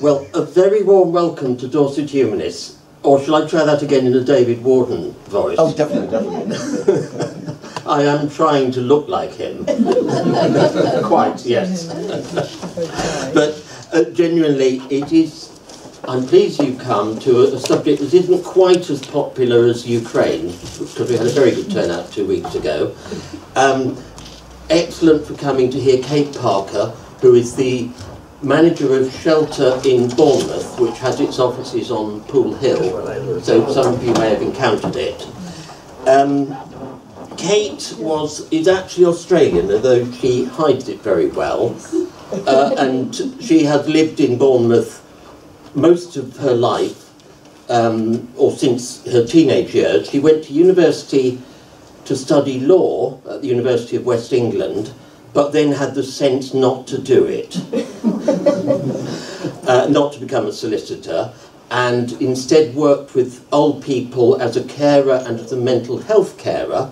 Well, a very warm welcome to Dorset Humanists. Or shall I try that again in a David Warden voice? Oh, definitely, definitely. I am trying to look like him. Quite, yes. But genuinely, I'm pleased you've come to a subject that isn't quite as popular as Ukraine, because we had a very good turnout 2 weeks ago. Excellent for coming to hear Kate Parker, who is the manager of Shelter in Bournemouth, which has its offices on Pool Hill, so some of you may have encountered it. Kate is actually Australian, although she hides it very well, and she has lived in Bournemouth most of her life, or since her teenage years. She went to university to study law at the University of West England, but then had the sense not to do it, not to become a solicitor, and instead worked with old people as a carer and as a mental health carer,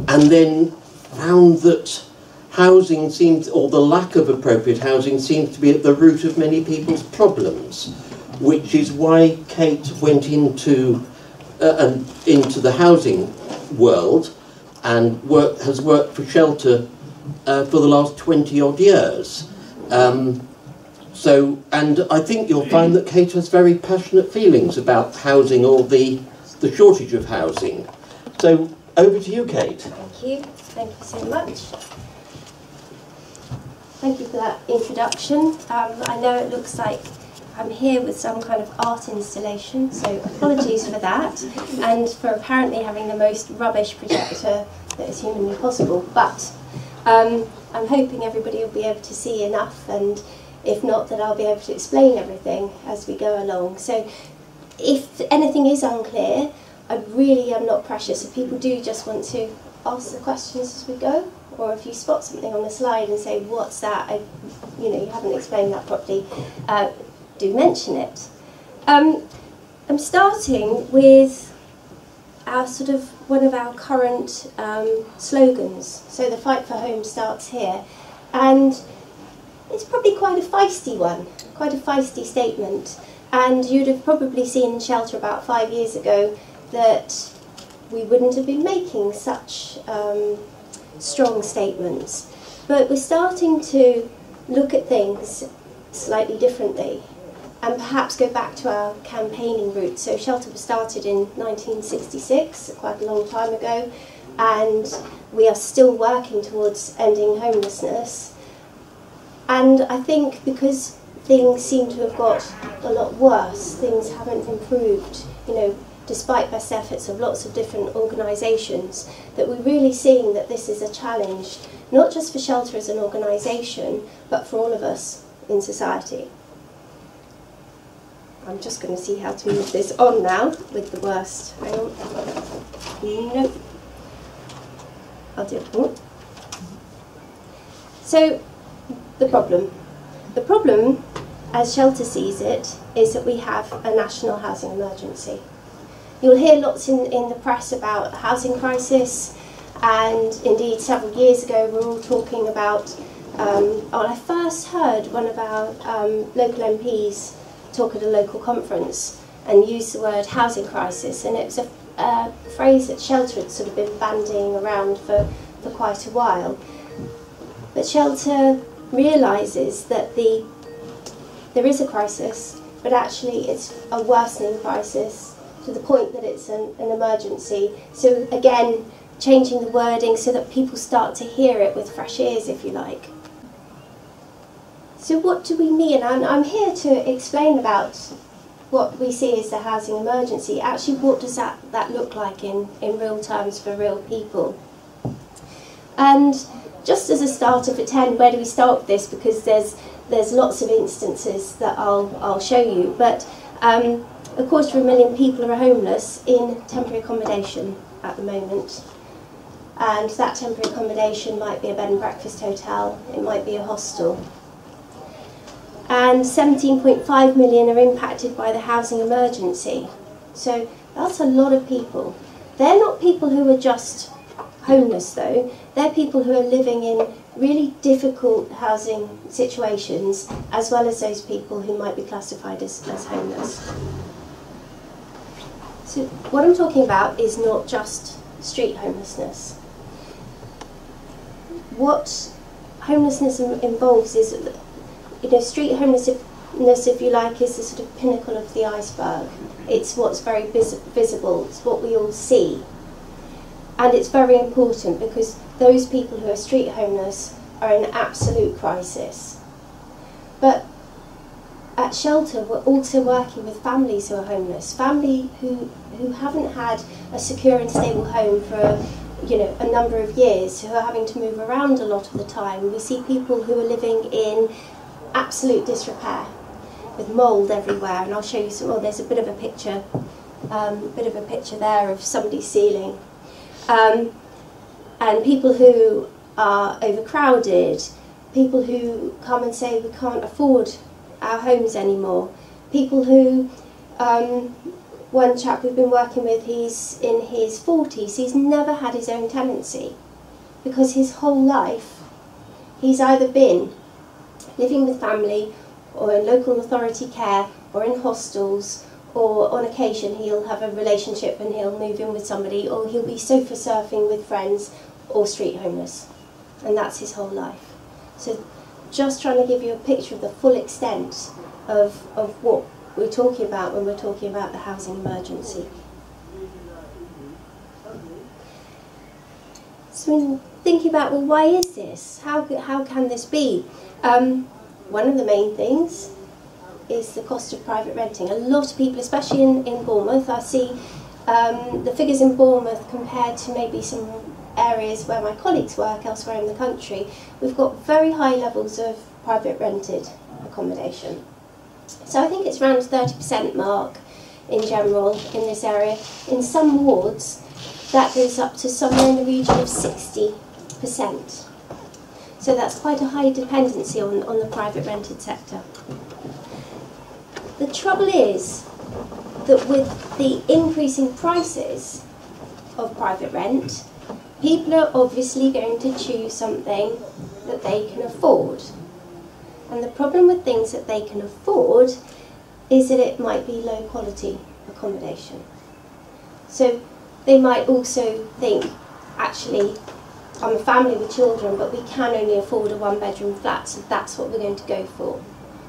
and then found that housing seems, or the lack of appropriate housing seems to be at the root of many people's problems, which is why Kate went into the housing world and has worked for Shelter for the last 20-odd years. And I think you'll find that Kate has very passionate feelings about housing, or the shortage of housing. So over to you, Kate. Thank you. Thank you so much. Thank you for that introduction. I know it looks like I'm here with some kind of art installation, so apologies for that, and for apparently having the most rubbish projector that is humanly possible. But I'm hoping everybody will be able to see enough, and if not, that I'll be able to explain everything as we go along. So if anything is unclear, I really am not precious. If people do just want to ask the questions as we go, or if you spot something on the slide and say, what's that, you haven't explained that properly, do mention it. I'm starting with one of our current slogans. So the Fight for Home starts here, and it's probably quite a feisty one, quite a feisty statement. And you'd have probably seen in Shelter about 5 years ago that we wouldn't have been making such strong statements. But we're starting to look at things slightly differently, and perhaps go back to our campaigning roots. So Shelter was started in 1966, quite a long time ago, and we are still working towards ending homelessness. And I think because things seem to have got a lot worse, things haven't improved, despite best efforts of lots of different organisations, that we're really seeing that this is a challenge, not just for Shelter as an organisation, but for all of us in society. I'm just going to see how to move this on now with the worst. Hang on. Nope. I'll do it more. So, the problem. The problem, as Shelter sees it, is that we have a national housing emergency. You'll hear lots in the press about a housing crisis, and indeed several years ago we were all talking about, I first heard one of our local MPs talk at a local conference and use the word housing crisis, and it was a phrase that Shelter had sort of been bandying around for quite a while. But Shelter realises that there is a crisis, but actually it's a worsening crisis to the point that it's an emergency. So again, changing the wording so that people start to hear it with fresh ears, if you like. So what do we mean? I'm here to explain about what we see as the housing emergency. Actually, what does that look like in real terms for real people? And just as a starter for 10, where do we start with this? Because there's lots of instances that I'll show you. But a 250,000 people are homeless in temporary accommodation at the moment. And that temporary accommodation might be a bed and breakfast hotel, it might be a hostel. And 17.5 million are impacted by the housing emergency. So that's a lot of people. They're not people who are just homeless though, they're people who are living in really difficult housing situations, as well as those people who might be classified as homeless. So what I'm talking about is not just street homelessness. What homelessness involves is, street homelessness, if you like, is the sort of pinnacle of the iceberg. It's what's very visible, it's what we all see. And it's very important because those people who are street homeless are in absolute crisis. But at Shelter, we're also working with families who are homeless, families who haven't had a secure and stable home for a number of years, who are having to move around a lot of the time. We see people who are living in absolute disrepair, with mould everywhere, and I'll show you some. Oh, there's a bit of a picture there of somebody's ceiling, and people who are overcrowded, people who come and say we can't afford our homes anymore, people who, one chap we've been working with, he's in his 40s, he's never had his own tenancy, because his whole life he's either been living with family, or in local authority care, or in hostels, or on occasion he'll have a relationship and he'll move in with somebody, or he'll be sofa surfing with friends, or street homeless. And that's his whole life. So just trying to give you a picture of the full extent of what we're talking about when we're talking about the housing emergency. So when thinking about, well, why is this? How can this be? One of the main things is the cost of private renting. A lot of people, especially in Bournemouth, I see the figures in Bournemouth compared to maybe some areas where my colleagues work elsewhere in the country. We've got very high levels of private rented accommodation. So I think it's around the 30% mark in general in this area. In some wards, that goes up to somewhere in the region of 60%. So that's quite a high dependency on the private rented sector. The trouble is that with the increasing prices of private rent, people are obviously going to choose something that they can afford. And the problem with things that they can afford is that it might be low quality accommodation. So they might also think, actually, I'm a family with children, but we can only afford a one-bedroom flat, so that's what we're going to go for.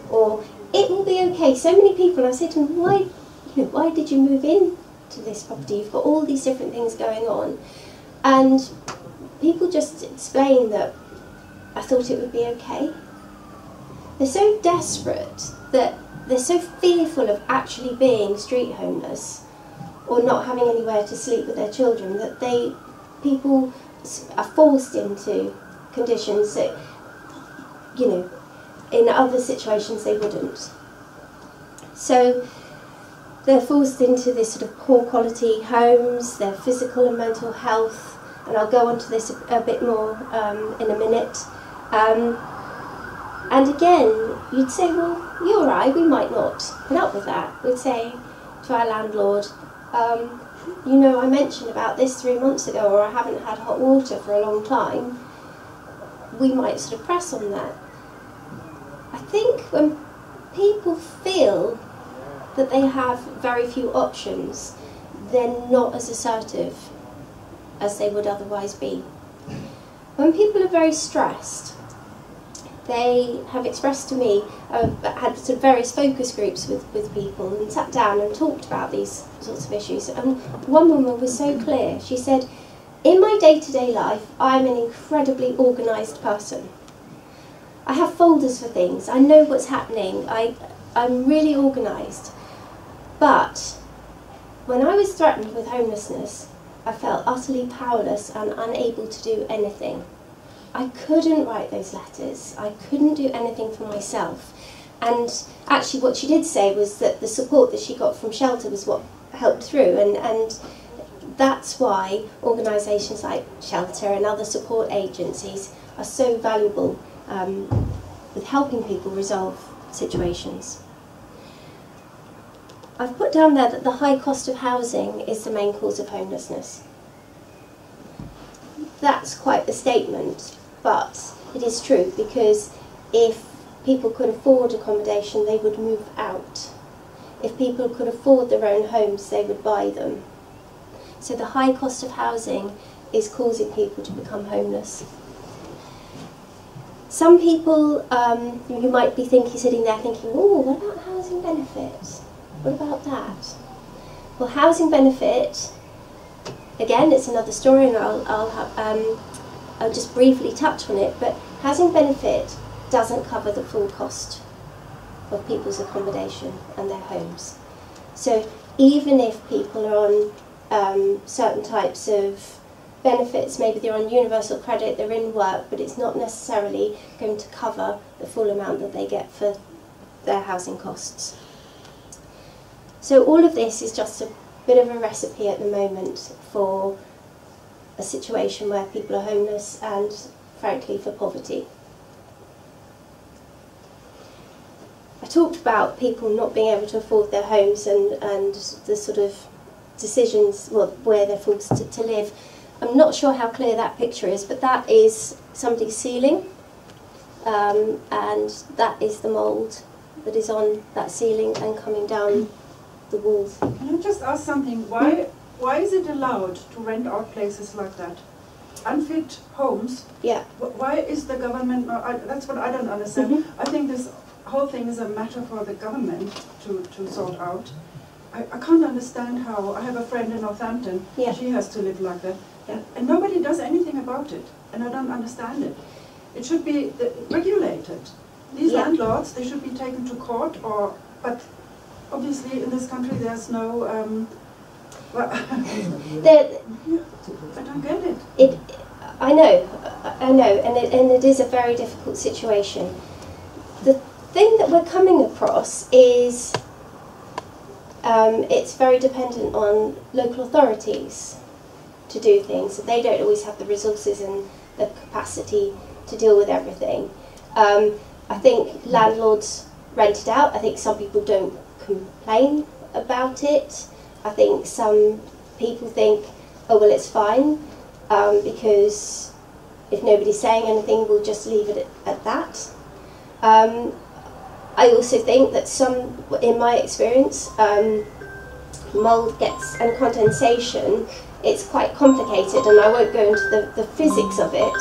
Or, it will be okay. So many people, I say to them, why did you move in to this property? You've got all these different things going on. And people just explain that I thought it would be okay. They're so desperate, that they're so fearful of actually being street homeless or not having anywhere to sleep with their children, that people are forced into conditions that, in other situations they wouldn't. So they're forced into this sort of poor quality homes, their physical and mental health, and I'll go on to this a bit more in a minute. And again, you'd say, well, you're right, we might not put up with that. We'd say to our landlord, I mentioned about this 3 months ago, or I haven't had hot water for a long time. We might sort of press on that. I think when people feel that they have very few options, they're not as assertive as they would otherwise be. When people are very stressed, they have expressed to me, had sort of various focus groups with people and sat down and talked about these sorts of issues. And one woman was so clear. She said, in my day-to-day life, I'm an incredibly organised person. I have folders for things. I know what's happening. I'm really organised. But when I was threatened with homelessness, I felt utterly powerless and unable to do anything. I couldn't write those letters. I couldn't do anything for myself. And actually what she did say was that the support that she got from Shelter was what helped through. And that's why organisations like Shelter and other support agencies are so valuable with helping people resolve situations. I've put down there that the high cost of housing is the main cause of homelessness. that's quite a statement, but it is true, because if people could afford accommodation, they would move out. If people could afford their own homes, they would buy them. So the high cost of housing is causing people to become homeless. Some people, you might be sitting there thinking, oh, what about housing benefit? What about that? Well, housing benefit, again, it's another story, and I'll just briefly touch on it, but housing benefit doesn't cover the full cost of people's accommodation and their homes. So even if people are on certain types of benefits, maybe they're on universal credit, they're in work, but it's not necessarily going to cover the full amount that they get for their housing costs. So all of this is just a bit of a recipe at the moment for a situation where people are homeless and, frankly, for poverty. I talked about people not being able to afford their homes and the sort of decisions, well, where they're forced to live. I'm not sure how clear that picture is, but that is somebody's ceiling, and that is the mould that is on that ceiling and coming down the walls. Can I just ask something? Why is it allowed to rent out places like that? Unfit homes? Yeah. Why is the government not, that's what I don't understand. Mm-hmm. I think this whole thing is a matter for the government to sort out. I can't understand how, I have a friend in Northampton, yeah. She has to live like that, yeah. and nobody does anything about it, and I don't understand it. It should be regulated. These yeah. landlords, they should be taken to court, but obviously in this country there's no, well, I don't get it. I know, and it is a very difficult situation. The thing that we're coming across is it's very dependent on local authorities to do things. So they don't always have the resources and the capacity to deal with everything. I think landlords rent it out. I think some people don't complain about it. I think some people think, oh well, it's fine, because if nobody's saying anything, we'll just leave it at that. I also think that in my experience, mould gets and condensation, it's quite complicated, and I won't go into the physics of it.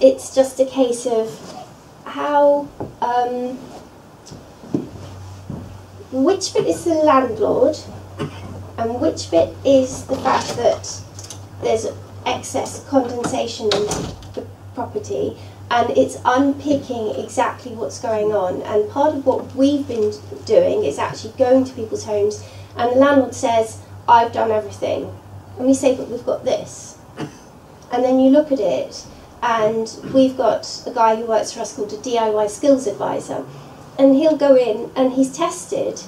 It's just a case of how, which bit is the landlord, and which bit is the fact that there's excess condensation in the property, and it's unpicking exactly what's going on. And part of what we've been doing is actually going to people's homes, and the landlord says, I've done everything. And we say, but we've got this. And then you look at it, and we've got a guy who works for us called a DIY skills advisor, and he'll go in and he's tested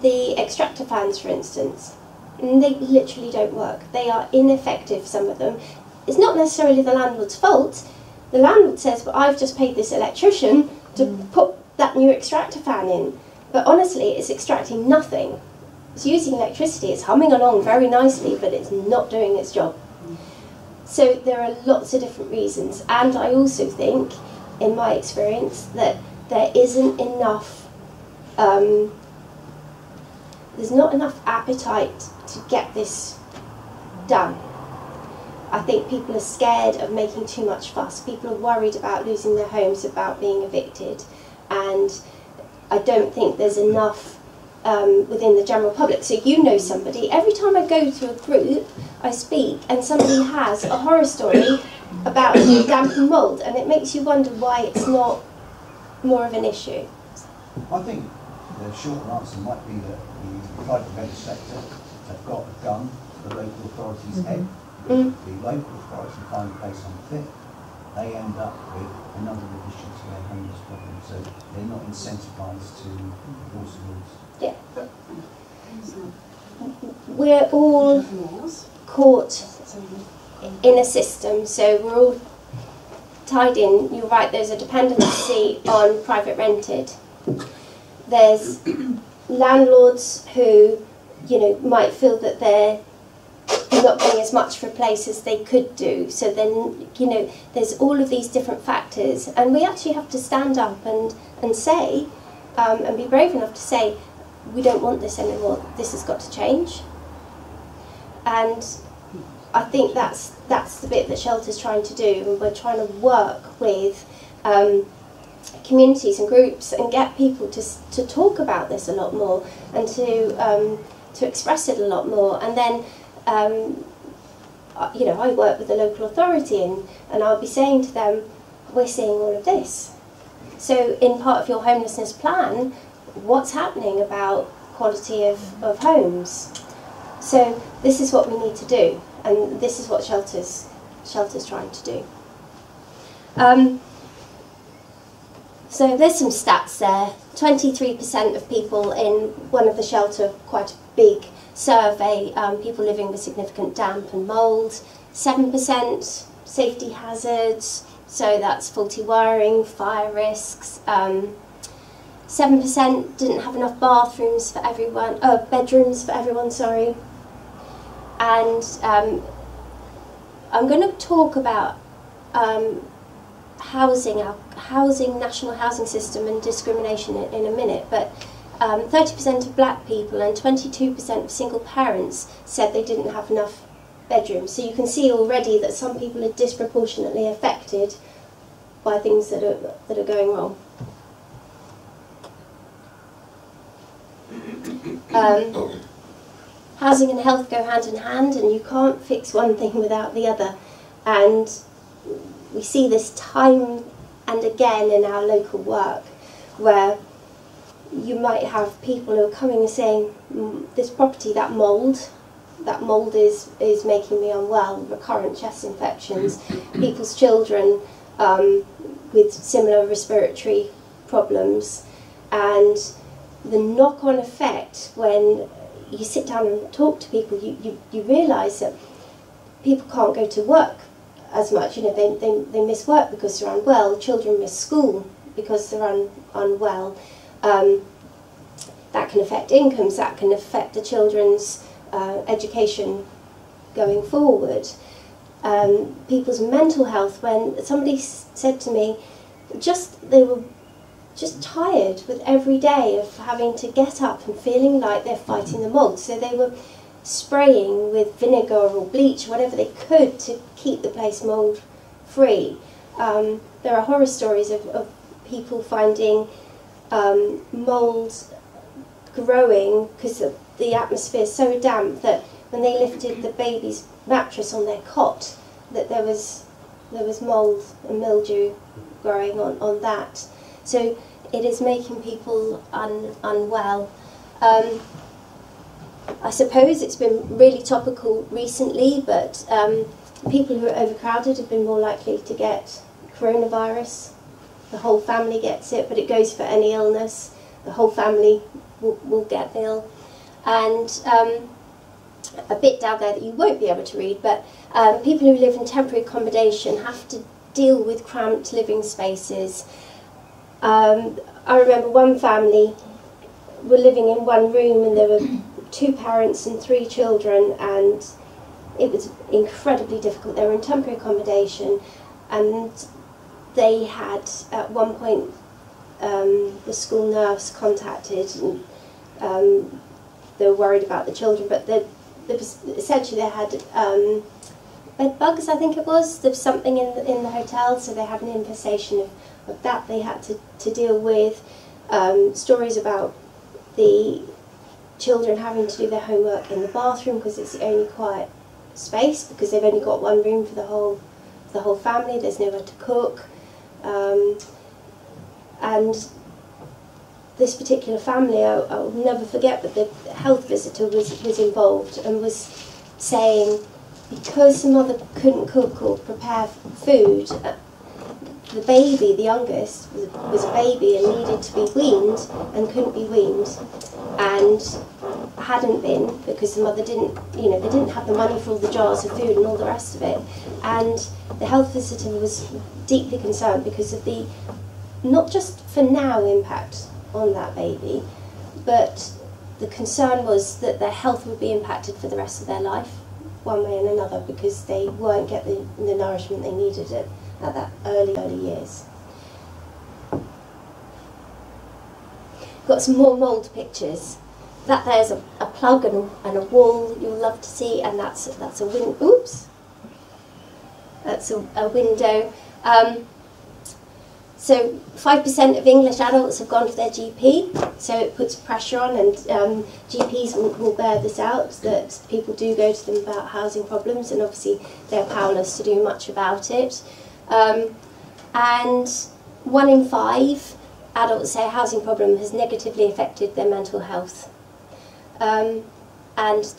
the extractor fans, for instance, and they literally don't work. They are ineffective, some of them. It's not necessarily the landlord's fault. The landlord says, well, I've just paid this electrician to put that new extractor fan in. But honestly, it's extracting nothing. It's using electricity, it's humming along very nicely, but it's not doing its job. So there are lots of different reasons. And I also think, in my experience, that there isn't enough, there's not enough appetite to get this done. I think people are scared of making too much fuss. People are worried about losing their homes, about being evicted, and I don't think there's enough within the general public. So you know somebody, every time I go to a group, I speak, and somebody has a horror story about damp and mould, and it makes you wonder why it's not more of an issue. I think the short answer might be that the private rental sector have got a gun to the local authorities' head. The local authority find a place unfit, they end up with another addition to their homeless problem, so they're not incentivised to enforce the rules. Yeah. We're all caught in a system, so we're all tied in. You're right, there's a dependency on private rented. There's landlords who, you know, might feel that they're not getting as much for a place as they could do. So then, you know, there's all of these different factors, and we actually have to stand up and say, and be brave enough to say, we don't want this anymore, this has got to change. And I think that's the bit that Shelter's trying to do, and we're trying to work with communities and groups and get people to talk about this a lot more, and to express it a lot more. And then you know, I work with the local authority, and I'll be saying to them, we're seeing all of this. So in part of your homelessness plan, what's happening about quality of homes? So this is what we need to do, and this is what Shelter's trying to do. So there's some stats there. 23% of people in one of the Shelter, quite a big survey, people living with significant damp and mould. 7% safety hazards, so that's faulty wiring, fire risks. 7% didn't have enough bathrooms for everyone, bedrooms for everyone, sorry. And I'm going to talk about housing, our national housing system and discrimination in a minute, but 30% of black people and 22% of single parents said they didn't have enough bedrooms. So you can see already that some people are disproportionately affected by things that are going wrong. Housing and health go hand in hand, and you can't fix one thing without the other. And we see this time and again in our local work, where you might have people who are coming and saying, this property, that mould is making me unwell, recurrent chest infections, people's children with similar respiratory problems. And the knock-on effect, when you sit down and talk to people, you realise that people can't go to work as much. You know, they miss work because they're unwell. Children miss school because they're unwell. That can affect incomes. That can affect the children's education going forward. People's mental health. When somebody said to me, they were just tired with every day of having to get up and feeling like they're fighting the mould. So they were spraying with vinegar or bleach, whatever they could, to keep the place mould free. There are horror stories of people finding mould growing because the atmosphere is so damp that when they lifted the baby's mattress on their cot, that there was mould and mildew growing on that. So it is making people unwell. I suppose it's been really topical recently, but people who are overcrowded have been more likely to get coronavirus. The whole family gets it, but it goes for any illness. The whole family will get ill. And a bit down there that you won't be able to read, but people who live in temporary accommodation have to deal with cramped living spaces. I remember one family were living in one room, and there were 2 parents and 3 children, and it was incredibly difficult. They were in temporary accommodation, and they had at one point the school nurse contacted, and they were worried about the children, but essentially they had bed bugs, I think it was. There was something in the hotel, so they had an infestation of that they had to deal with. Stories about the children having to do their homework in the bathroom because it's the only quiet space, because they've only got one room for the whole family. There's nowhere to cook, and this particular family, I'll never forget, but the health visitor was involved and was saying, because the mother couldn't cook or prepare food, the baby, the youngest, was a baby and needed to be weaned and couldn't be weaned, and hadn't been because the mother didn't, they didn't have the money for all the jars of food and all the rest of it. And the health visitor was deeply concerned because of the, not just for now impact on that baby, but the concern was that their health would be impacted for the rest of their life one way and another because they weren't getting the nourishment they needed at that early years. Got some more mould pictures. That there's a plug and a wall you'll love to see, and that's a window. Oops, that's a window. So 5% of English adults have gone to their GP, so it puts pressure on, and GPs will bear this out, that people do go to them about housing problems, and obviously they're powerless to do much about it. And 1 in 5 adults say a housing problem has negatively affected their mental health. And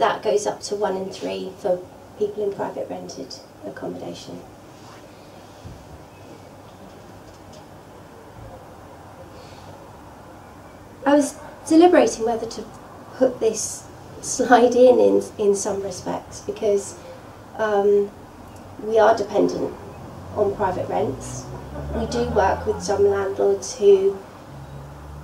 that goes up to 1 in 3 for people in private rented accommodation. I was deliberating whether to put this slide in some respects, because we are dependent on private rents. We do work with some landlords who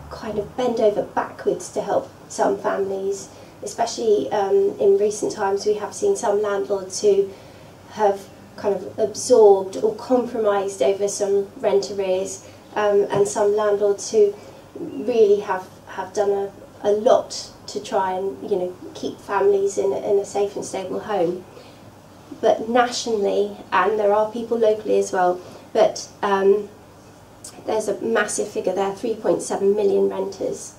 kind of bend over backwards to help some families, especially in recent times. We have seen some landlords who have kind of absorbed or compromised over some rent arrears, and some landlords who really have done a lot to try and, you know, keep families in a safe and stable home. But nationally, and there are people locally as well, but there's a massive figure there, 3.7 million renters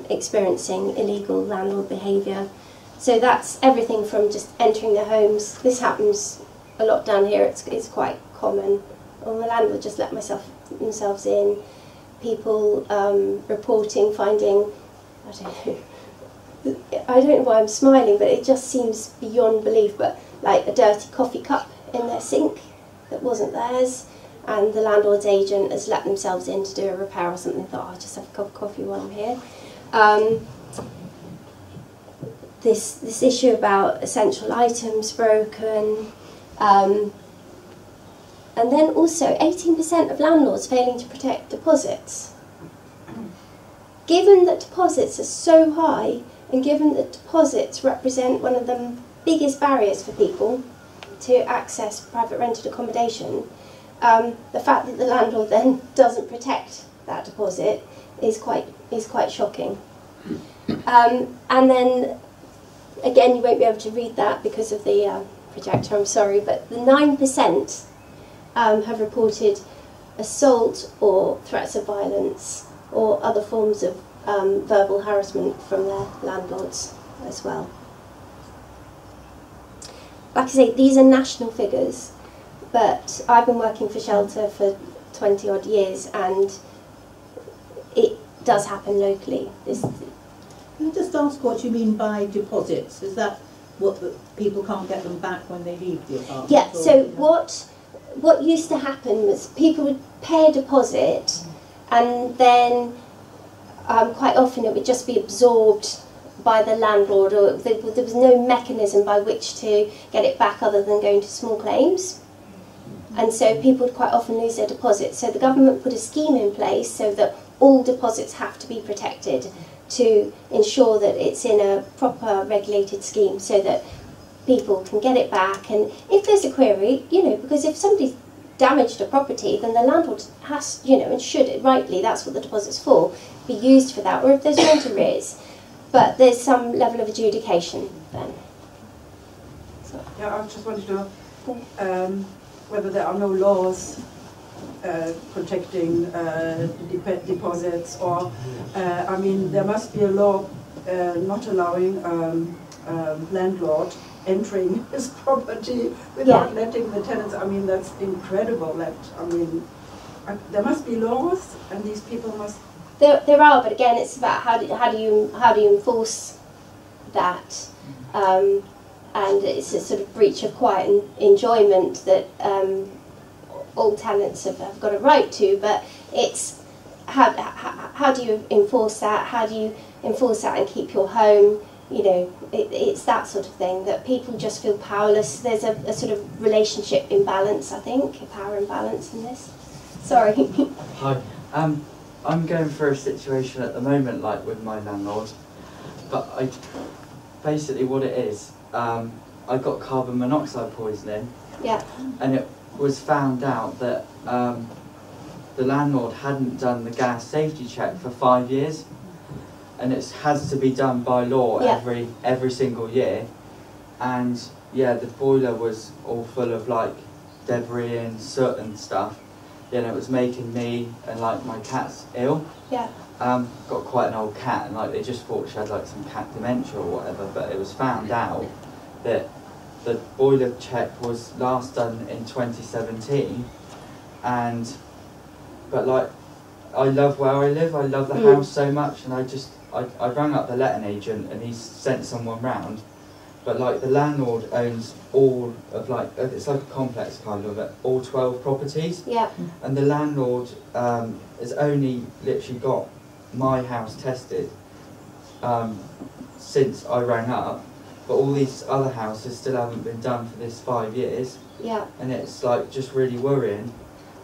experiencing illegal landlord behaviour. So that's everything from just entering their homes. This happens a lot down here, it's quite common. Well, the landlord just let themselves in. People reporting, finding, I don't know why I'm smiling, but it just seems beyond belief, but like a dirty coffee cup in their sink that wasn't theirs, and the landlord's agent has let themselves in to do a repair or something, thought, oh, I'll just have a cup of coffee while I'm here. This issue about essential items broken, and then also 18% of landlords failing to protect deposits. Given that deposits are so high, and given that deposits represent one of the biggest barriers for people to access private rented accommodation, the fact that the landlord then doesn't protect that deposit is quite shocking. And then, again, you won't be able to read that because of the projector, I'm sorry, but the 9% have reported assault or threats of violence or other forms of verbal harassment from their landlords as well. Like I say, these are national figures, but I've been working for Shelter for 20 odd years, and it does happen locally. Can I just ask what you mean by deposits? Is that what people can't get them back when they leave the apartment? Yeah, or, so you know? what used to happen was people would pay a deposit, and then quite often it would just be absorbed by the landlord, or there was no mechanism by which to get it back other than going to small claims. And so people would quite often lose their deposits. So the government put a scheme in place so that all deposits have to be protected, to ensure that it's in a proper regulated scheme so that people can get it back. And if there's a query, you know, because if somebody's damaged a property, then the landlord has, you know, and should, rightly, that's what the deposit's for, be used for that, or if there's rent arrears. But there's some level of adjudication then. So. Yeah, I just wanted to know whether there are no laws protecting deposits, or I mean, there must be a law not allowing landlord entering his property without letting the tenants. I mean, that's incredible. That, I mean, there must be laws, and these people must. There are, but again, it's about how do you enforce that, and it's a sort of breach of quiet enjoyment that all tenants have got a right to. But it's how do you enforce that? How do you enforce that and keep your home? You know, it's that sort of thing that people just feel powerless. There's a sort of relationship imbalance, I think, a power imbalance in this. Sorry. Hi. I'm going through a situation at the moment, like with my landlord, but basically what it is, I got carbon monoxide poisoning, Yeah. and it was found out that the landlord hadn't done the gas safety check for 5 years, and it has to be done by law every single year. And yeah, the boiler was all full of like debris and soot and stuff. And it was making me and like my cats ill. Yeah. Got quite an old cat, and like they just thought she had like some cat dementia or whatever, but it was found out that the boiler check was last done in 2017, but like I love where I live, I love the house so much, and I rang up the letting agent and he sent someone round, but like the landlord owns all of like, it's like a complex kind of it, all 12 properties. Yeah. And the landlord has only literally got my house tested since I rang up, but all these other houses still haven't been done for this 5 years. Yeah. And it's like just really worrying,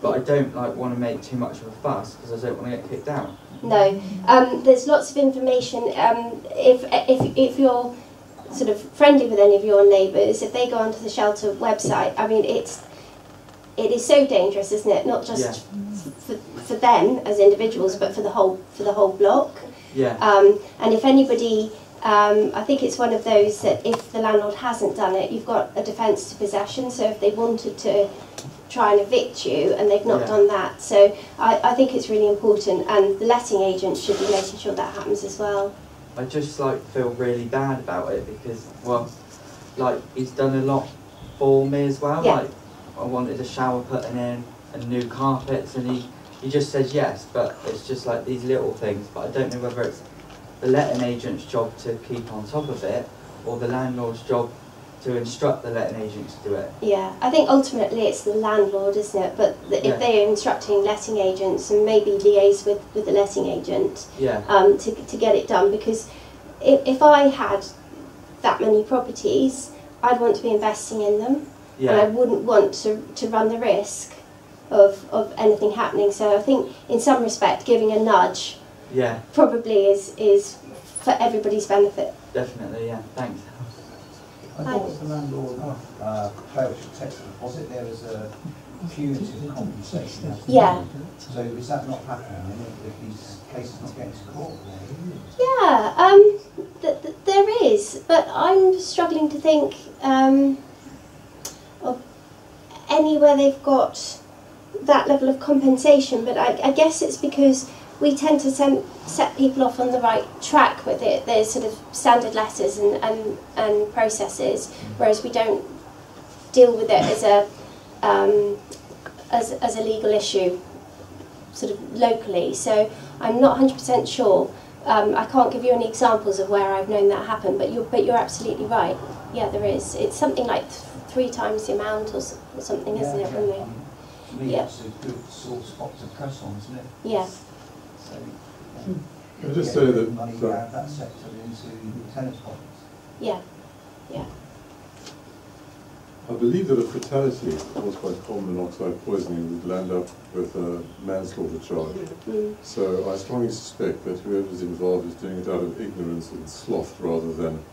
but I don't like want to make too much of a fuss because I don't want to get kicked out. No, there's lots of information. If you're sort of friendly with any of your neighbours, if they go onto the Shelter website, I mean, it is so dangerous, isn't it? Not just for them as individuals, but for the whole block. Yeah. And if anybody, I think it's one of those that if the landlord hasn't done it, you've got a defence to possession. So if they wanted to try and evict you and they've not done that, so I think it's really important, and the letting agent should be making sure that happens as well. I just like feel really bad about it because, well, like he's done a lot for me as well. Yeah. Like I wanted a shower putting in and new carpets, and he just says yes, but it's just like these little things. But I don't know whether it's the letting agent's job to keep on top of it or the landlord's job to instruct the letting agent to do it. Yeah, I think ultimately it's the landlord, isn't it? But if they're instructing letting agents, and maybe liaise with the letting agent to get it done, because if I had that many properties, I'd want to be investing in them, and I wouldn't want to run the risk of anything happening. So I think in some respect giving a nudge probably is for everybody's benefit. Definitely, yeah. Thanks. I thought if the landlord failed to take the deposit, there was a punitive compensation. Yeah. So is that not happening if these cases not getting to court? Yeah, there is, but I'm struggling to think of anywhere they've got that level of compensation. But I guess it's because we tend to set people off on the right track with it. There's sort of standard letters and processes, whereas we don't deal with it as a legal issue sort of locally. So I'm not 100% sure. I can't give you any examples of where I've known that happen, but you're absolutely right. Yeah, there is. It's something like 3 times the amount or something, isn't it? Really? To me, it's a good sore spot to press on, isn't it? Yeah. So, I'll just say that money out of that sector into tenants' pockets. Yeah. Yeah. I believe that a fatality caused by carbon monoxide poisoning would land up with a manslaughter charge. So I strongly suspect that whoever's involved is doing it out of ignorance and sloth rather than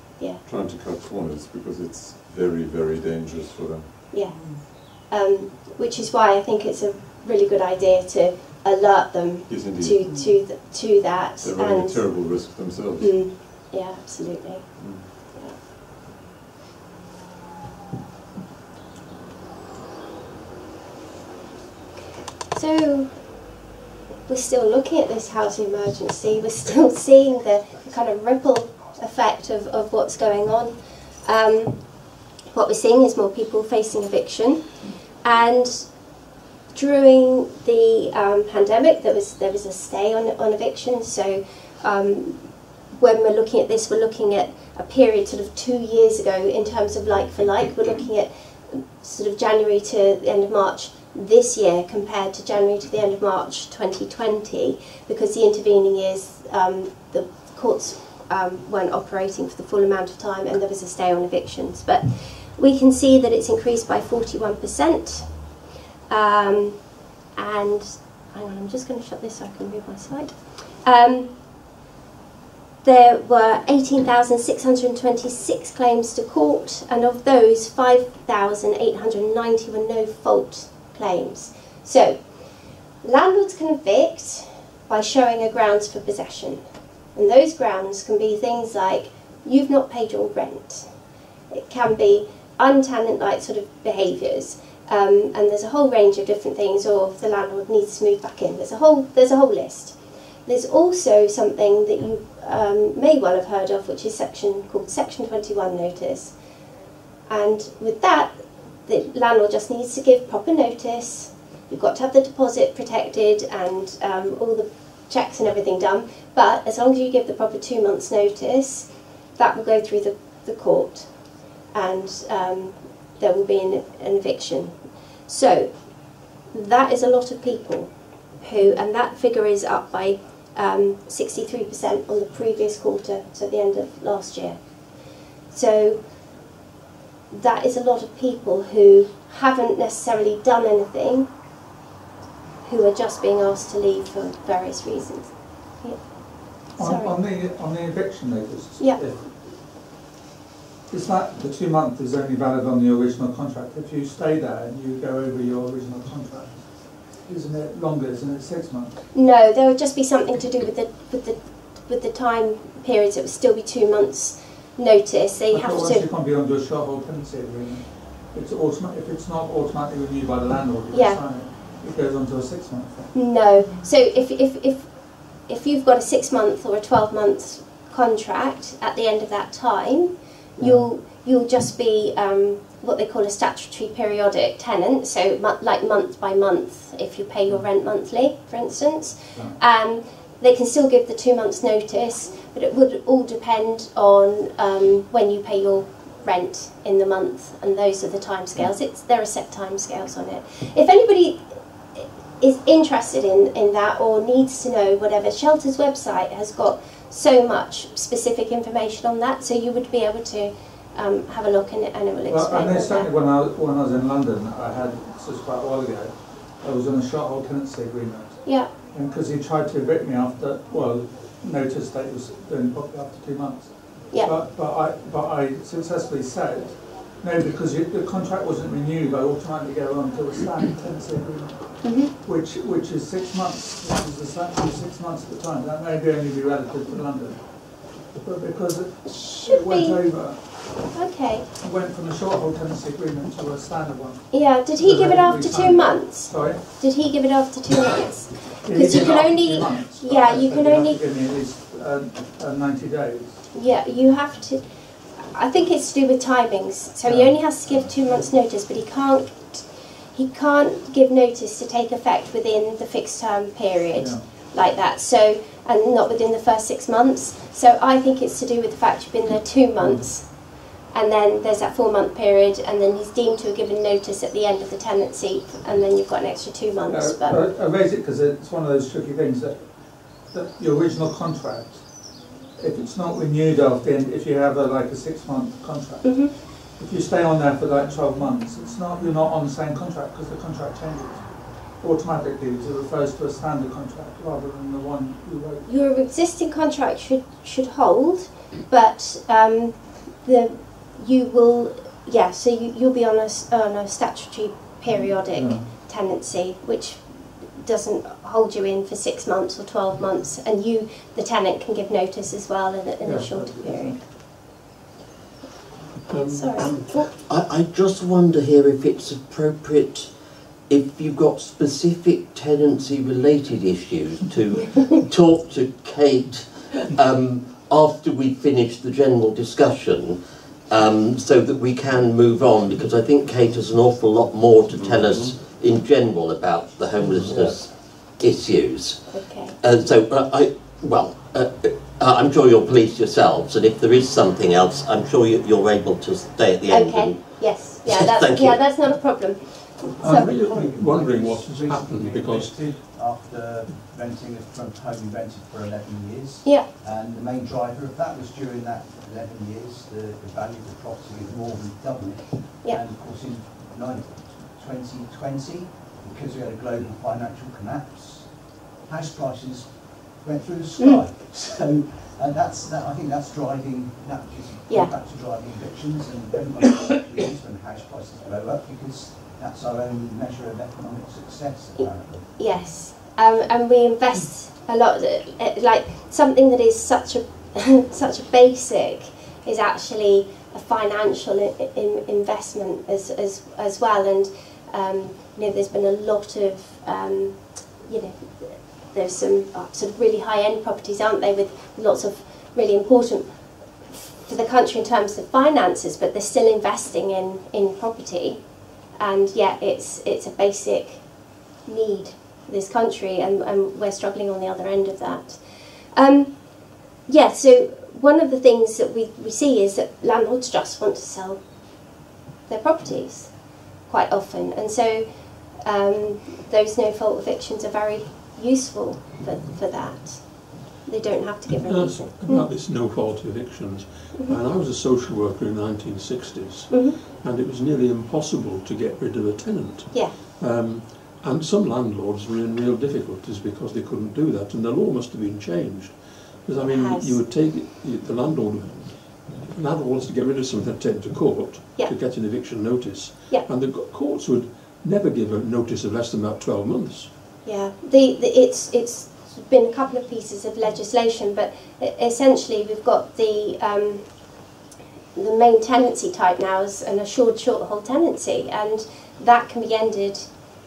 trying to cut corners, because it's very, very dangerous for them. Yeah. Which is why I think it's a really good idea to alert them to that. They're running a terrible risk themselves. Yeah, absolutely. So we're still looking at this housing emergency. We're still seeing the kind of ripple effect of what's going on. What we're seeing is more people facing eviction, and during the pandemic there was a stay on evictions. So when we're looking at this, we're looking at a period sort of 2 years ago in terms of like for like. We're looking at sort of January to the end of March this year compared to January to the end of March 2020, because the intervening years the courts weren't operating for the full amount of time and there was a stay on evictions. But we can see that it's increased by 41%. And hang on, I'm just going to shut this so I can move my slide. there were 18,626 claims to court, and of those 5,890 were no-fault claims. So, landlords can evict by showing a grounds for possession. And those grounds can be things like, you've not paid your rent. It can be untenant-like sort of behaviours. And there's a whole range of different things, or if the landlord needs to move back in. There's a whole list. There's also something that you may well have heard of, which is called Section 21 notice. And with that, the landlord just needs to give proper notice. You've got to have the deposit protected and all the checks and everything done. But as long as you give the proper 2 months' notice, that will go through the court, and there will be an eviction. So that is a lot of people and that figure is up by 63% on the previous quarter, so the end of last year. So that is a lot of people who haven't necessarily done anything, who are just being asked to leave for various reasons. Yeah. On the eviction notice, yeah. It's like the 2 months is only valid on the original contract. If you stay there and you go over your original contract, isn't it longer? Isn't it 6 months? No, there would just be something to do with the time periods. It would still be 2 months notice. They have to. Once you come beyond your short-hold tenancy agreement, if it's not automatically renewed by the landlord, you sign it. It goes on to a 6 month. No. So if you've got a 6 month or a 12 month contract, at the end of that time, you'll just be what they call a statutory periodic tenant. So like month by month, if you pay your rent monthly, for instance, they can still give the 2 months notice, but it would all depend on when you pay your rent in the month, and those are the timescales. There are set timescales on it. If anybody is interested in that or needs to know whatever, Shelter's website has got so much specific information on that, so you would be able to have a look and it will explain. Well, I know certainly when I was in London, this was quite a while ago, I was on a short-hold tenancy agreement. Yeah. And because he tried to evict me after, noticed that he was doing properly after 2 months. Yeah. But I successfully said, no, because the contract wasn't renewed, I automatically go on to a standard tenancy agreement, which is 6 months, which is essentially 6 months at the time. That may only be relative to London. But because it went over, it went from a short-hold tenancy agreement to a standard one. Yeah, did he give it after 2 months? Sorry? Did he give it after 2 months? Because you can only, you can only give me at least 90 days. Yeah, you have to. I think it's to do with timings. So he only has to give 2 months' notice, but he can't give notice to take effect within the fixed term period like that. So, and not within the first 6 months. So I think it's to do with the fact you've been there 2 months, and then there's that 4 month period, and then he's deemed to have given notice at the end of the tenancy, and then you've got an extra 2 months. I raise it because it's one of those tricky things that your original contract, if it's not renewed after, if you have like a 6 month contract, if you stay on there for like 12 months, you're not on the same contract because the contract changes automatically. It refers to a standard contract rather than the one you wrote. Your existing contract should hold, but you'll be on a statutory periodic tenancy, which doesn't hold you in for 6 months or 12 months, and the tenant can give notice as well in a shorter period. Sorry. I just wonder here if it's appropriate, if you've got specific tenancy related issues, to talk to Kate after we finish the general discussion, so that we can move on, because I think Kate has an awful lot more to tell us in general about the homelessness issues. Okay. I'm sure you'll police yourselves, and if there is something else, I'm sure you're able to stay at the end. Okay. Yes. Yeah. That's not a problem. I'm really wondering what has happened, because after renting from home, we rented for 11 years. Yeah. And the main driver of that was during that 11 years, the value of the property had more than doubled. Yeah. And of course, in 2020, because we had a global financial collapse, house prices went through the sky. So And I think that's driving, that is Yeah. back to driving evictions, and everybody agrees when house prices go up, because that's our only measure of economic success, apparently. Yes, and we invest a lot. Like something that is such a such a basic is actually a financial investment as well. And you know, there's been a lot of you know, there's some sort of really high-end properties, aren't they, with lots of really important for the country in terms of finances, but they're still investing in property, and yet it's a basic need for this country, and we're struggling on the other end of that. Yeah, so one of the things that we see is that landlords just want to sell their properties quite often, and so those no-fault evictions are very useful for that. They don't have to give everything. About this no-fault evictions, and I was a social worker in the 1960s, and it was nearly impossible to get rid of a tenant. Yeah. And some landlords were in real difficulties because they couldn't do that, and the law must have been changed. Because I mean, you would take the landlord wants to get rid of something and take it to court to get an eviction notice, and the courts would never give a notice of less than about 12 months. Yeah, it's been a couple of pieces of legislation, but essentially we've got the main tenancy type now is an assured short hold tenancy, and that can be ended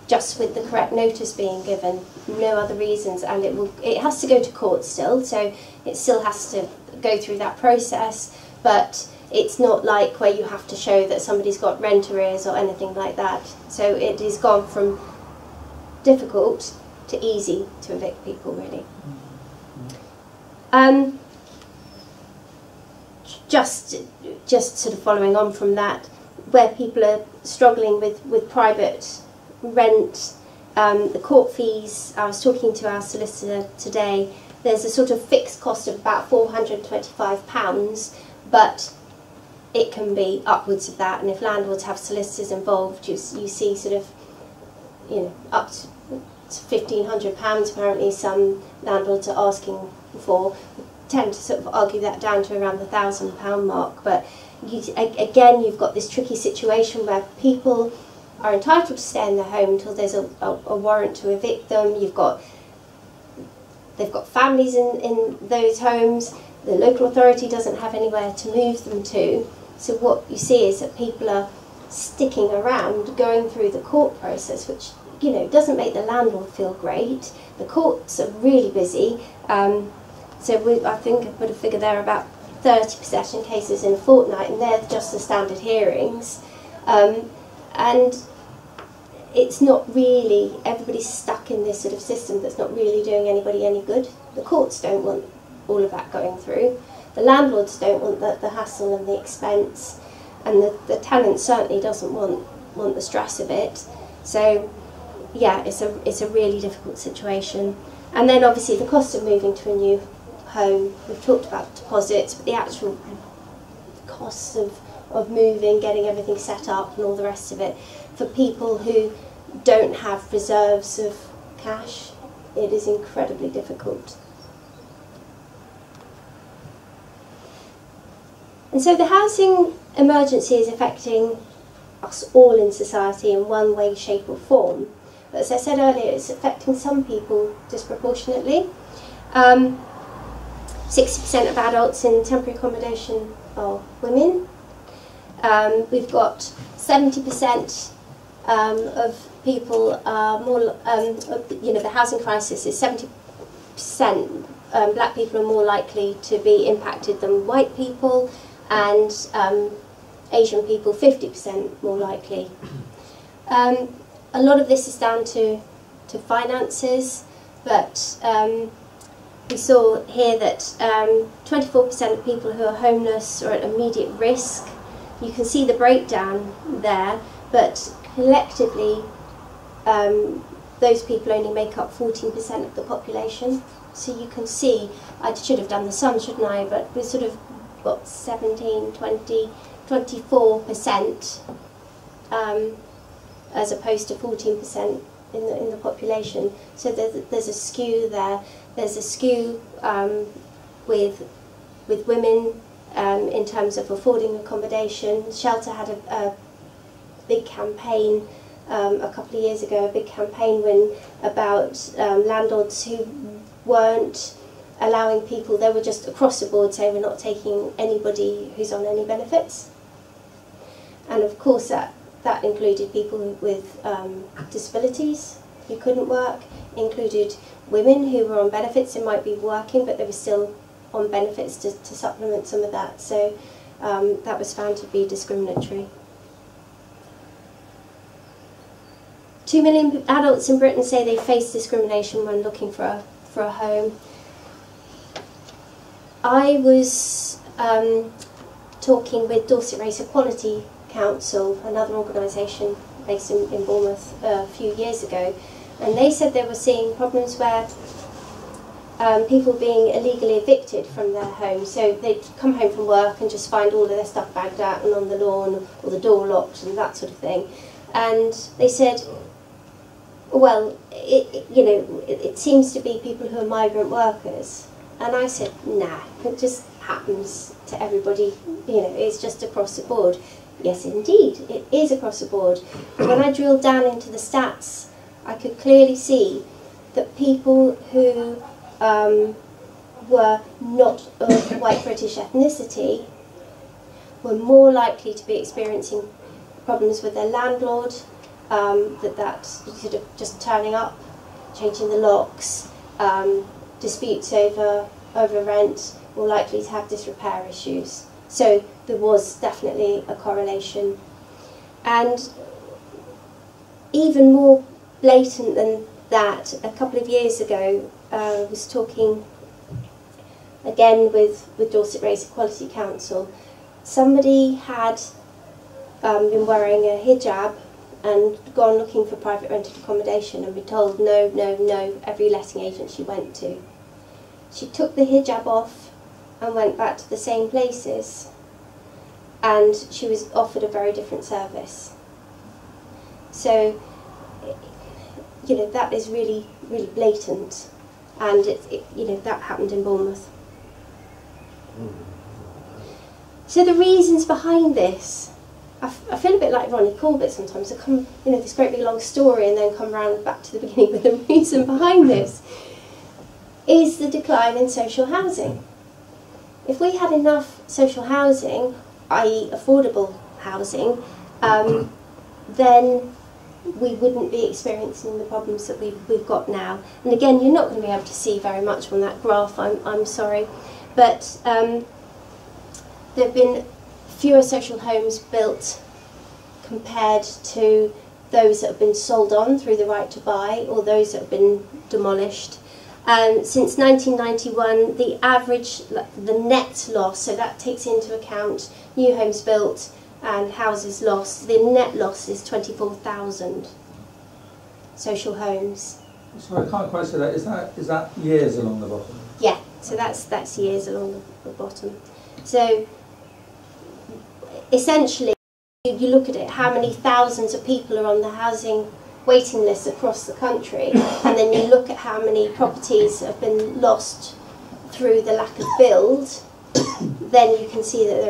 just with the correct notice being given, no other reasons, and it has to go to court still, so it still has to go through that process, but it's not like where you have to show that somebody's got rent arrears or anything like that. So it has gone from difficult to easy to evict people, really. Just sort of following on from that, where people are struggling with private rent, the court fees, I was talking to our solicitor today, there's a sort of fixed cost of about £425, but it can be upwards of that, and if landlords have solicitors involved, you see sort of, you know, up to £1,500 apparently some landlords are asking for. We tend to sort of argue that down to around the £1,000 mark, but again you've got this tricky situation where people are entitled to stay in their home until there's a warrant to evict them. They've got families in those homes, the local authority doesn't have anywhere to move them to, so what you see is that people are sticking around going through the court process, which, you know, doesn't make the landlord feel great. The courts are really busy, so I think I put a figure there about 30 possession cases in a fortnight, and they're just the standard hearings. And it's not really, everybody's stuck in this sort of system that's not really doing anybody any good. The courts don't want all of that going through. The landlords don't want the hassle and the expense, and the tenant certainly doesn't want the stress of it. So yeah, it's a really difficult situation. And then obviously the cost of moving to a new home, we've talked about deposits, but the actual costs of moving, getting everything set up and all the rest of it, for people who don't have reserves of cash, it is incredibly difficult. And so the housing emergency is affecting us all in society in one way, shape or form. But as I said earlier, it's affecting some people disproportionately. 60% of adults in temporary accommodation are women. We've got 70% of people are more, you know, the housing crisis is 70%. Black people are more likely to be impacted than white people, and Asian people 50% more likely. A lot of this is down to finances, but we saw here that 24% of people who are homeless are at immediate risk. You can see the breakdown there, but collectively those people only make up 14% of the population. So you can see, I should have done the sum, shouldn't I, but we're sort of got 17, 20, 24% as opposed to 14% in the population. So there's a skew there. There's a skew with women in terms of affording accommodation. Shelter had a big campaign a couple of years ago, a big campaign about landlords who weren't allowing people, they were just across the board saying we're not taking anybody who's on any benefits. And of course that included people with disabilities who couldn't work, included women who were on benefits and might be working but they were still on benefits to supplement some of that. So that was found to be discriminatory. 2 million adults in Britain say they face discrimination when looking for a home. I was talking with Dorset Race Equality Council, another organisation based in Bournemouth a few years ago, and they said they were seeing problems where people being illegally evicted from their homes. So they'd come home from work and just find all of their stuff bagged out and on the lawn, or the door locked and that sort of thing. And they said, well, it seems to be people who are migrant workers. And I said, nah, it just happens to everybody, it's just across the board. Yes, indeed, it is across the board. But when I drilled down into the stats, I could clearly see that people who were not of white British ethnicity were more likely to be experiencing problems with their landlord, that sort of just turning up, changing the locks, disputes over rent, more likely to have disrepair issues. So there was definitely a correlation. And even more blatant than that, a couple of years ago, I was talking again with Dorset Race Equality Council. Somebody had been wearing a hijab and gone looking for private rented accommodation and been told no, no, no, every letting agent she went to. She took the hijab off and went back to the same places, and she was offered a very different service. So, that is really, really blatant, and that happened in Bournemouth. So the reasons behind this, I feel a bit like Ronnie Corbett sometimes. I come, this great big long story and then come round back to the beginning with the reason behind this is the decline in social housing. If we had enough social housing, i.e. affordable housing, then we wouldn't be experiencing the problems that we've got now. And again, you're not going to be able to see very much on that graph, I'm sorry, but there have been fewer social homes built compared to those that have been sold on through the right to buy or those that have been demolished. Since 1991, the average, the net loss, so that takes into account new homes built and houses lost, the net loss is 24,000 social homes. Sorry, I can't quite say that. Is that years along the bottom? Yeah, so that's years along the bottom. So essentially, you look at it, how many thousands of people are on the housing waiting lists across the country, and then you look at how many properties have been lost through the lack of build, then you can see that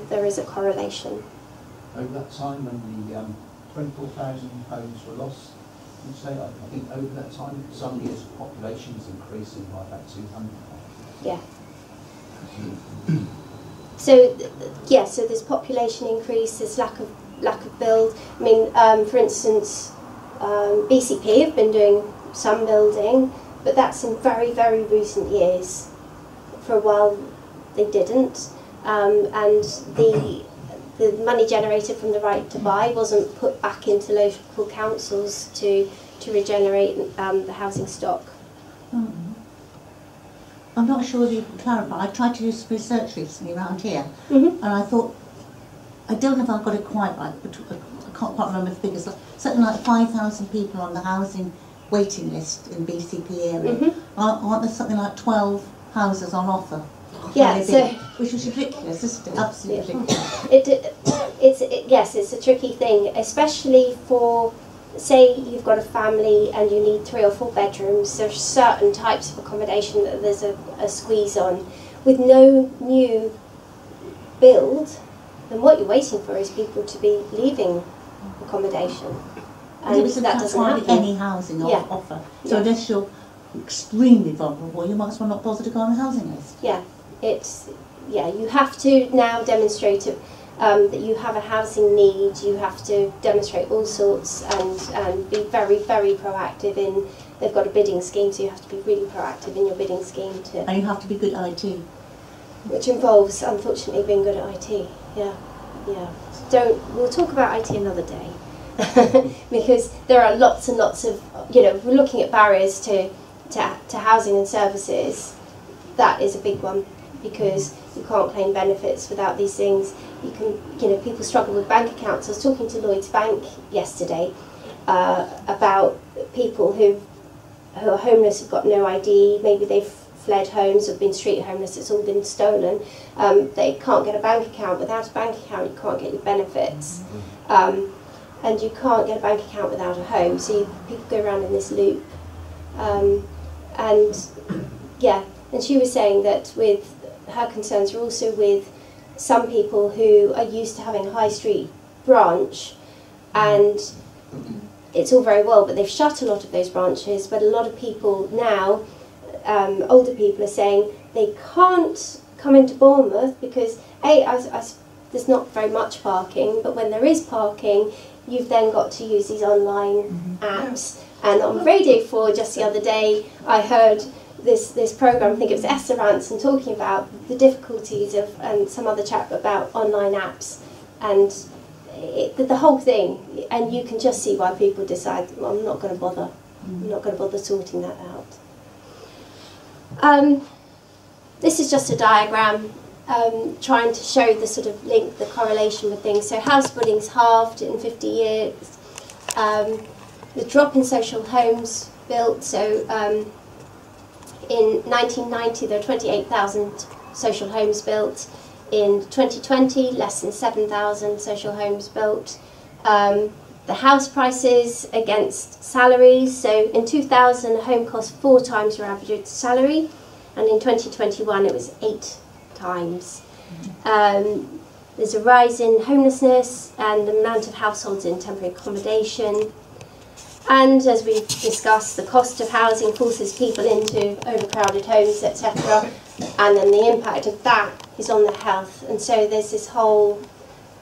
there is a correlation. Over that time when the 24,000 homes were lost, you'd say, I think over that time, some years the population is increasing by about 200. Yeah. So so there's population increase, there's lack of build. I mean, for instance, BCP have been doing some building, but that's in very, very recent years. For a while they didn't, and the money generated from the right to buy wasn't put back into local councils to regenerate the housing stock. Mm-hmm. I'm not sure if you can clarify. I tried to do some research recently around here, and I thought, I don't know if I've got it quite right, but I can't quite remember the figures. Something like 5,000 people on the housing waiting list in BCP area. Aren't there something like 12 houses on offer? Yeah, so which is ridiculous, isn't it? Absolutely ridiculous. Yes, it's a tricky thing, especially for, say you've got a family and you need 3 or 4 bedrooms. There's certain types of accommodation that there's a squeeze on. with no new build, then what you're waiting for is people to be leaving accommodation. And that doesn't happen. Any housing offer. So unless you're extremely vulnerable, you might as well not bother to go on the housing list. Yeah, you have to now demonstrate that you have a housing need. You have to demonstrate all sorts and be very, very proactive in. They've got a bidding scheme, so you have to be really proactive in your bidding scheme And you have to be good at IT. Which involves, unfortunately, being good at IT. Yeah. We'll talk about IT another day. Because there are lots and lots of, we're looking at barriers to housing and services. That is a big one, because you can't claim benefits without these things. You can, people struggle with bank accounts. I was talking to Lloyds Bank yesterday about people who are homeless, have got no ID, maybe they've fled homes, have been street homeless, it's all been stolen. They can't get a bank account. Without a bank account, you can't get your benefits. And you can't get a bank account without a home, so people go around in this loop. And she was saying that with her concerns are also with some people who are used to having a high street branch, and it's all very well, but they've shut a lot of those branches. But a lot of people now, older people, are saying they can't come into Bournemouth because there's not very much parking, but when there is parking, you've then got to use these online apps. And on Radio 4 just the other day, I heard this programme, I think it was Esther Ranson, talking about the difficulties of, and some other chap about online apps, and the whole thing. And you can just see why people decide, well, I'm not going to bother. I'm not going to bother sorting that out. This is just a diagram trying to show the sort of link, the correlation with things. So house building's halved in 50 years. The drop in social homes built. So in 1990 there were 28,000 social homes built. In 2020, less than 7,000 social homes built. The house prices against salaries. So in 2000, a home cost 4 times your average salary, and in 2021 it was 8 times. There's a rise in homelessness and the amount of households in temporary accommodation. And as we've discussed, the cost of housing forces people into overcrowded homes, etc. And then the impact of that is on the health. And so there's this whole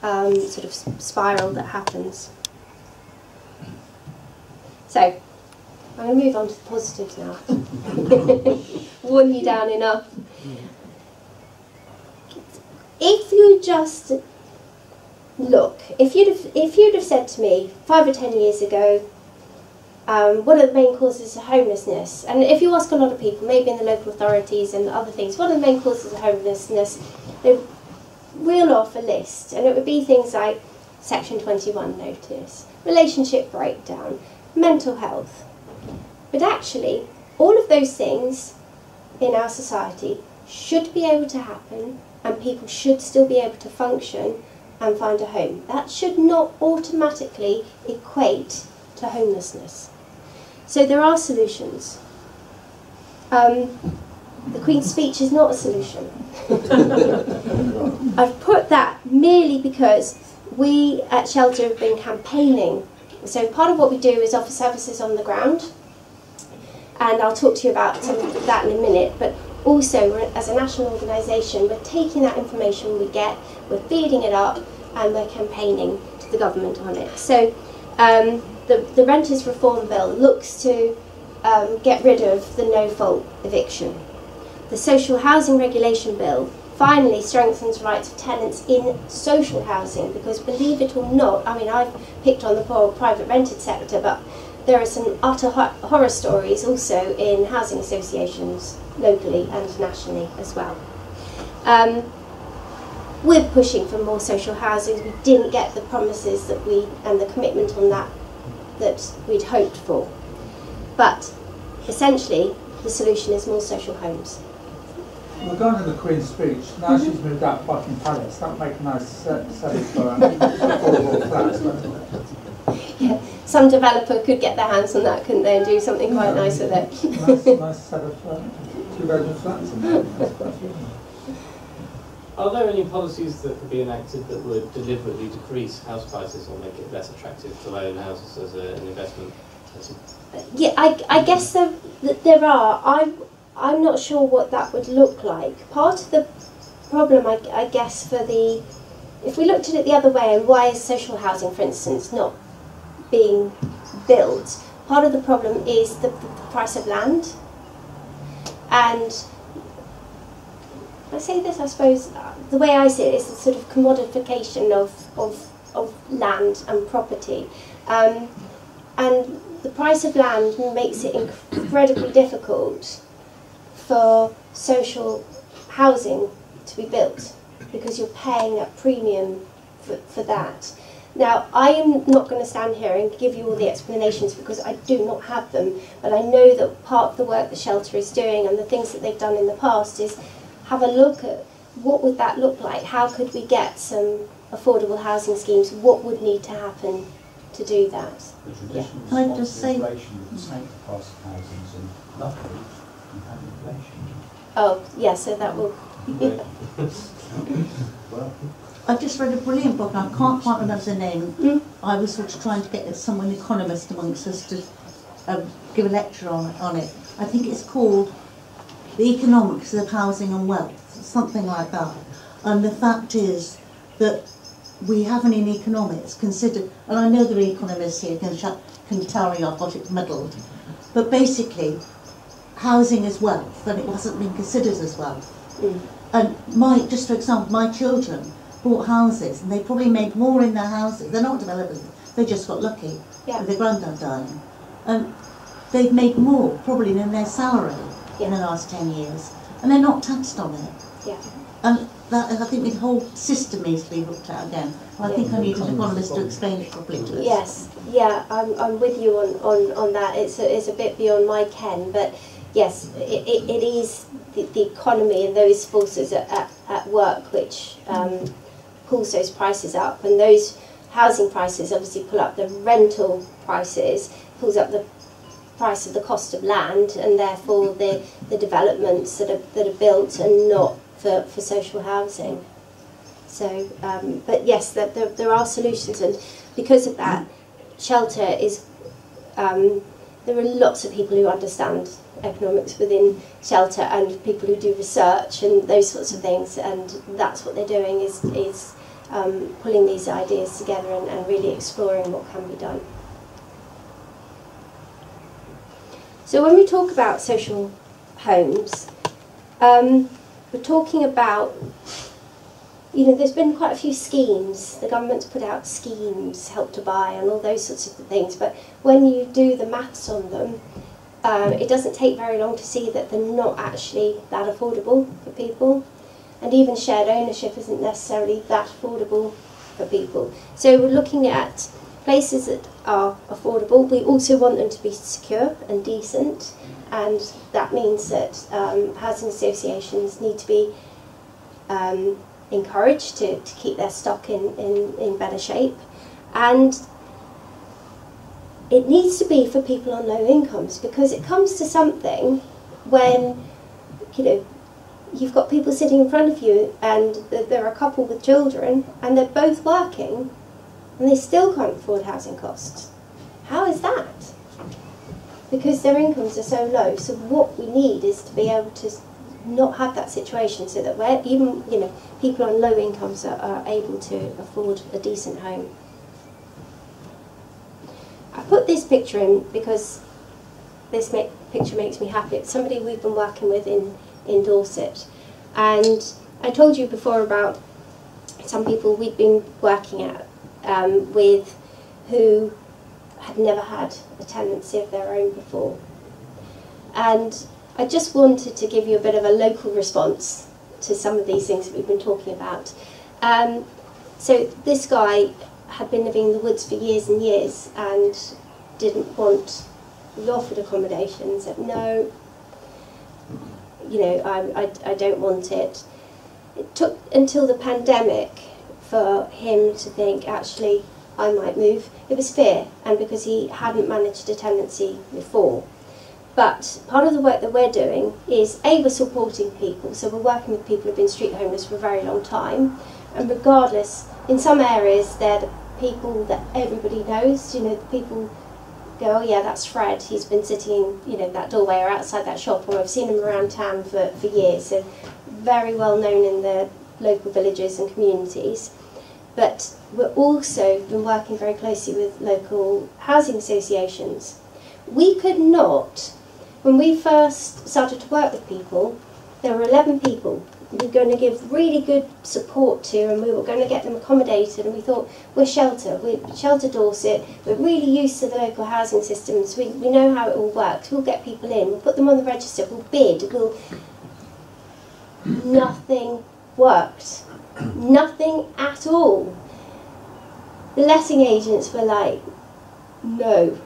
sort of spiral that happens. So I'm going to move on to the positives now. Worn you down enough. If you just look, if you'd have said to me 5 or 10 years ago, what are the main causes of homelessness? And if you ask a lot of people, maybe in the local authorities and other things, what are the main causes of homelessness? They reel off a list, and it would be things like Section 21 notice, relationship breakdown, mental health. But actually, all of those things in our society should be able to happen, and people should still be able to function and find a home. That should not automatically equate to homelessness. So there are solutions. The Queen's speech is not a solution. I've put that merely because we at Shelter have been campaigning. So part of what we do is offer services on the ground, and I'll talk to you about some of that in a minute, but also as a national organisation, we're taking that information we get, we're feeding it up, and we're campaigning to the government on it. So the Renters Reform Bill looks to get rid of the no-fault eviction. The Social Housing Regulation Bill finally strengthens the rights of tenants in social housing, because believe it or not, I mean, I've picked on the poor private rented sector, but there are some utter horror stories also in housing associations, locally and nationally as well. We're pushing for more social housing. We didn't get the promises that and the commitment on that we'd hoped for. But essentially, the solution is more social homes. Regarding the Queen's speech, now she's moved out of Buckingham Palace, that would make a nice set for affordable flats, wouldn't it? Yeah, some developer could get their hands on that, couldn't they, and do something quite nice with it. Nice set of 2-bedroom flats in there. Are there any policies that could be enacted that would deliberately decrease house prices or make it less attractive to own houses as an investment? Yeah, I guess there are. I'm not sure what that would look like. Part of the problem, I guess, if we looked at it the other way, and why is social housing, for instance, not being built, part of the problem is the price of land. And I say this, I suppose, the way I see it is the sort of commodification of land and property. And the price of land makes it incredibly difficult for social housing to be built, because you're paying a premium for that. Now, I am not going to stand here and give you all the explanations because I do not have them, but I know that part of the work the Shelter is doing and the things that they've done in the past is have a look at what would that look like, how could we get some affordable housing schemes, what would need to happen to do that. The traditional Can I just say- inflation would take the price of housing, and luckily you have inflation. Oh, yeah, so that will... Well, I just read a brilliant book, and I can't quite remember the name. I was sort of trying to get someone economist amongst us to give a lecture on it. I think it's called The Economics of Housing and Wealth, something like that. And the fact is that we haven't in economics considered, and I know there are economists here can tell me I've got it muddled, but basically housing is wealth, and it hasn't been considered as wealth. And just for example, my children bought houses, and they probably made more in their houses. They're not developers, they just got lucky with their granddad dying. And they've made more probably than their salary in the last 10 years, and they're not taxed on it. And that, I think the whole system needs to be looked at again. I think I need an economist to explain it properly to us. Yes, yeah, I'm with you on that. It's a bit beyond my ken, but yes, it is the economy and those forces at work which pulls those prices up, and those housing prices obviously pull up the rental prices, pulls up the price of the cost of land, and therefore the developments that are built and not for social housing. So, but yes, there are solutions, and because of that, Shelter is, there are lots of people who understand economics within Shelter and people who do research and those sorts of things, and that's what they're doing is pulling these ideas together and really exploring what can be done. So when we talk about social homes, we're talking about, there's been quite a few schemes. The government's put out schemes, Help to Buy and all those sorts of things, but when you do the maths on them, it doesn't take very long to see that they're not actually that affordable for people. And even shared ownership isn't necessarily that affordable for people. So we're looking at places that are affordable. We also want them to be secure and decent, and that means that housing associations need to be encouraged to keep their stock in better shape. And it needs to be for people on low incomes, because it comes to something when, you've got people sitting in front of you and they're a couple with children and they're both working and they still can't afford housing costs. How is that? Because their incomes are so low. So what we need is to be able to not have that situation, so that where even people on low incomes are able to afford a decent home. I put this picture in because this picture makes me happy. It's somebody we've been working with in Dorset, and I told you before about some people we'd been working with who had never had a tenancy of their own before, and I just wanted to give you a bit of a local response to some of these things that we've been talking about. So this guy had been living in the woods for years and years and didn't want, was offered accommodation, said no, I don't want it. It took until the pandemic for him to think, actually, I might move. It was fear, and because he hadn't managed a tenancy before. But part of the work that we're doing is, we're supporting people, so we're working with people who've been street homeless for a very long time, and regardless, in some areas they're the people that everybody knows, you know, the people go, oh yeah, that's Fred, he's been sitting, you know, that doorway or outside that shop, or I've seen him around town for years, so very well known in the local villages and communities. But we're also been working very closely with local housing associations. We could not, when we first started to work with people, there were 11 people we were going to give really good support to, and we were going to get them accommodated, and we thought, we're Shelter Dorset, we're really used to the local housing systems, we know how it all works, we'll get people in, we'll put them on the register, we'll bid, Nothing worked. Nothing at all. The letting agents were like, no.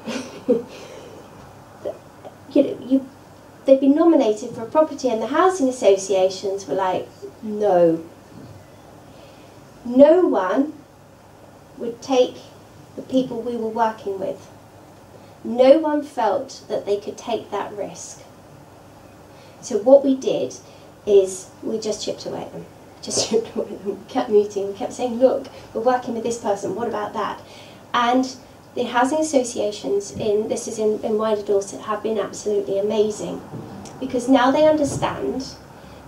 They'd been nominated for a property, and the housing associations were like, no. No one would take the people we were working with. No one felt that they could take that risk. So what we did is we just chipped away at them. We kept meeting, we kept saying, look, we're working with this person, what about that? And the housing associations in wider Dorset have been absolutely amazing, because now they understand,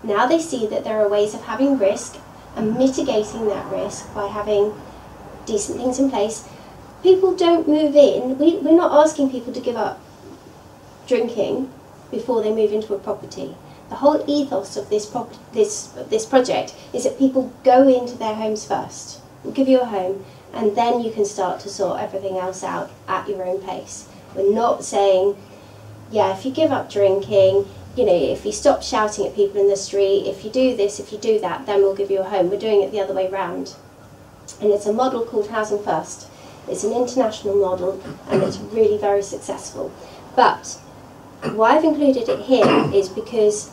now they see that there are ways of having risk and mitigating that risk by having decent things in place. People don't move in, we're not asking people to give up drinking before they move into a property. The whole ethos of this project is that people go into their homes first. We'll give you a home, and then you can start to sort everything else out at your own pace. We're not saying, yeah, if you give up drinking, you know, if you stop shouting at people in the street, if you do this, if you do that, then we'll give you a home. We're doing it the other way round. And it's a model called Housing First. It's an international model, and it's really very successful. But why I've included it here is because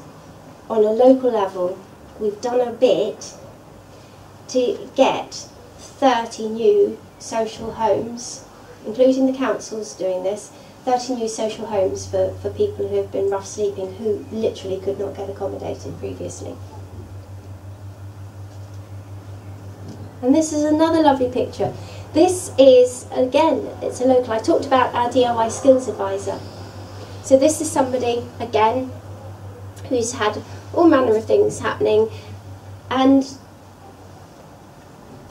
on a local level, we've done a bit to get 30 new social homes, including the councils doing this, 30 new social homes for people who have been rough sleeping, who literally could not get accommodated previously. And this is another lovely picture. This is, again, it's a local. I talked about our DIY skills advisor. So this is somebody, again, who's had all manner of things happening, and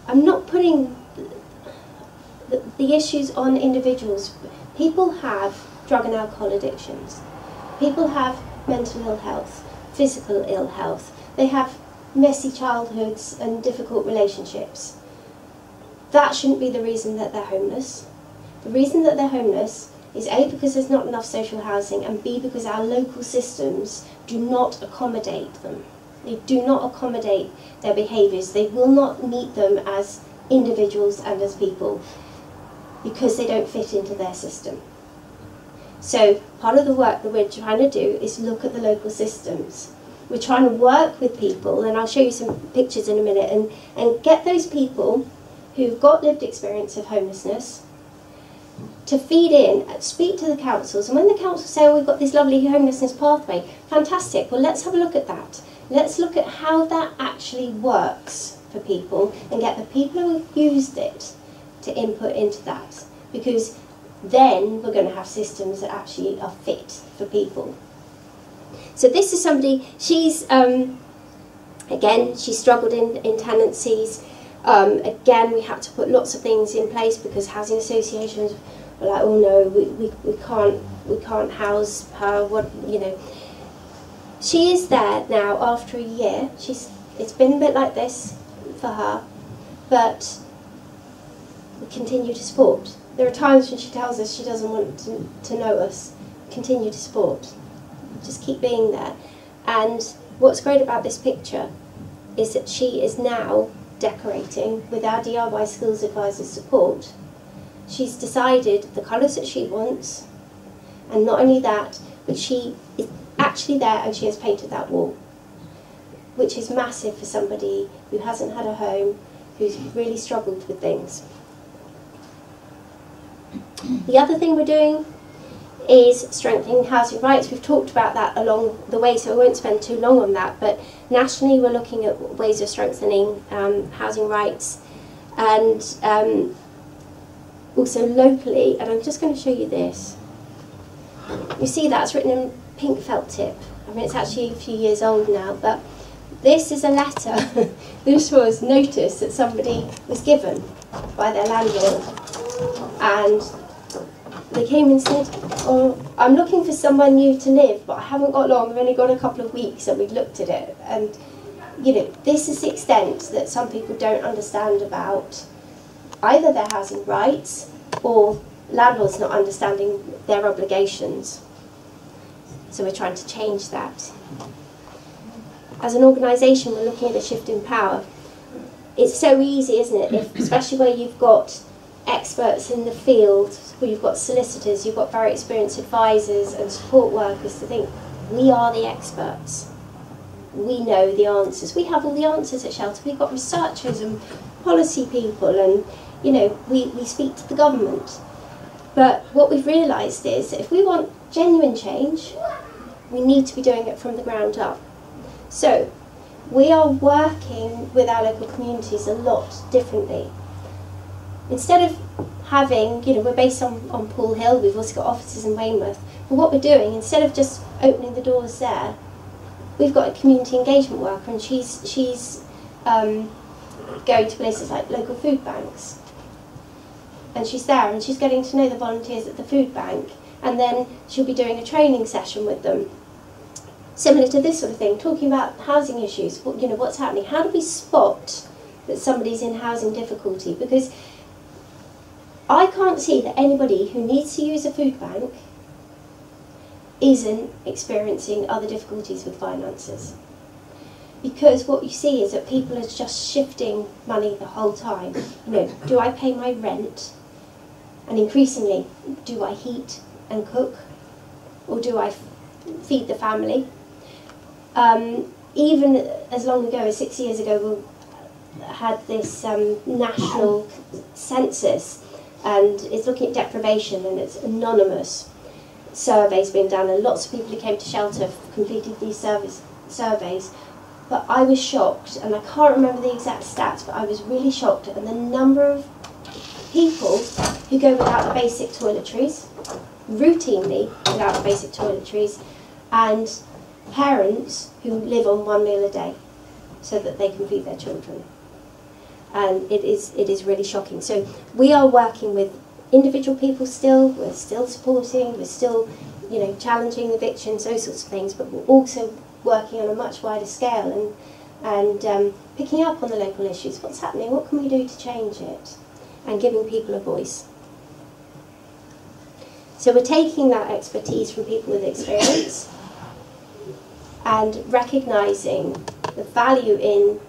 I'm not putting the issues on individuals. People have drug and alcohol addictions. People have mental ill health, physical ill health. They have messy childhoods and difficult relationships. That shouldn't be the reason that they're homeless. The reason that they're homeless is A, because there's not enough social housing, and B, because our local systems do not accommodate them. They do not accommodate their behaviours. They will not meet them as individuals and as people because they don't fit into their system. So part of the work that we're trying to do is look at the local systems. We're trying to work with people, and I'll show you some pictures in a minute, and get those people who've got lived experience of homelessness to feed in, speak to the councils, and when the councils say, oh, we've got this lovely homelessness pathway, fantastic, well, let's have a look at that. Let's look at how that actually works for people, and get the people who have used it to input into that, because then we're going to have systems that actually are fit for people. So this is somebody, she's, again, she struggled in tenancies. Again, we had to put lots of things in place because housing associations were like, oh no, we can't house her, what, you know. She is there now after a year. It's been a bit like this for her, but we continue to support. There are times when she tells us she doesn't want to know us. Continue to support. Just keep being there. And what's great about this picture is that she is now decorating with our DIY skills advisor's support. She's decided the colours that she wants, and not only that, but she is actually there and she has painted that wall, which is massive for somebody who hasn't had a home, who's really struggled with things. The other thing we're doing is strengthening housing rights. We've talked about that along the way, so I won't spend too long on that, but nationally we're looking at ways of strengthening housing rights, and also locally, and I'm just going to show you this. You see that's written in pink felt tip. I mean, it's actually a few years old now, but this is a letter. This was notice that somebody was given by their landlord, and they came and said, "Oh, I'm looking for somewhere new to live, but I haven't got long. I've only got a couple of weeks." And we looked at it, and you know, this is the extent that some people don't understand about either their housing rights or landlords not understanding their obligations. So we're trying to change that. As an organisation, we're looking at a shift in power. It's so easy, isn't it, if, especially where you've got experts in the field, where you've got solicitors, you've got very experienced advisors and support workers, to think, we are the experts. We know the answers. We have all the answers at Shelter. We've got researchers and policy people, and you know, we speak to the government. But what we've realised is that if we want genuine change, we need to be doing it from the ground up. So we are working with our local communities a lot differently. Instead of having, you know, we're based on Poole Hill, we've also got offices in Weymouth, but what we're doing, instead of just opening the doors there, we've got a community engagement worker, and she's going to places like local food banks. And she's there, and she's getting to know the volunteers at the food bank, and then she'll be doing a training session with them. Similar to this sort of thing, talking about housing issues, you know, what's happening. How do we spot that somebody's in housing difficulty? Because I can't see that anybody who needs to use a food bank isn't experiencing other difficulties with finances. Because what you see is that people are just shifting money the whole time. You know, do I pay my rent? And increasingly, do I heat and cook? Or do I feed the family? Even as long ago as 6 years ago, we had this national census, and it's looking at deprivation, and it's anonymous surveys being done, and lots of people who came to Shelter completed these surveys. But I was shocked, and I can't remember the exact stats, but I was really shocked at the number of people who go without the basic toiletries, routinely without the basic toiletries, and parents who live on one meal a day so that they can feed their children. And it is really shocking. So we are working with individual people still, we're still supporting, we're still, you know, challenging evictions, those sorts of things, but we're also working on a much wider scale and picking up on the local issues. What's happening? What can we do to change it? And giving people a voice. So we're taking that expertise from people with experience and recognising the value in,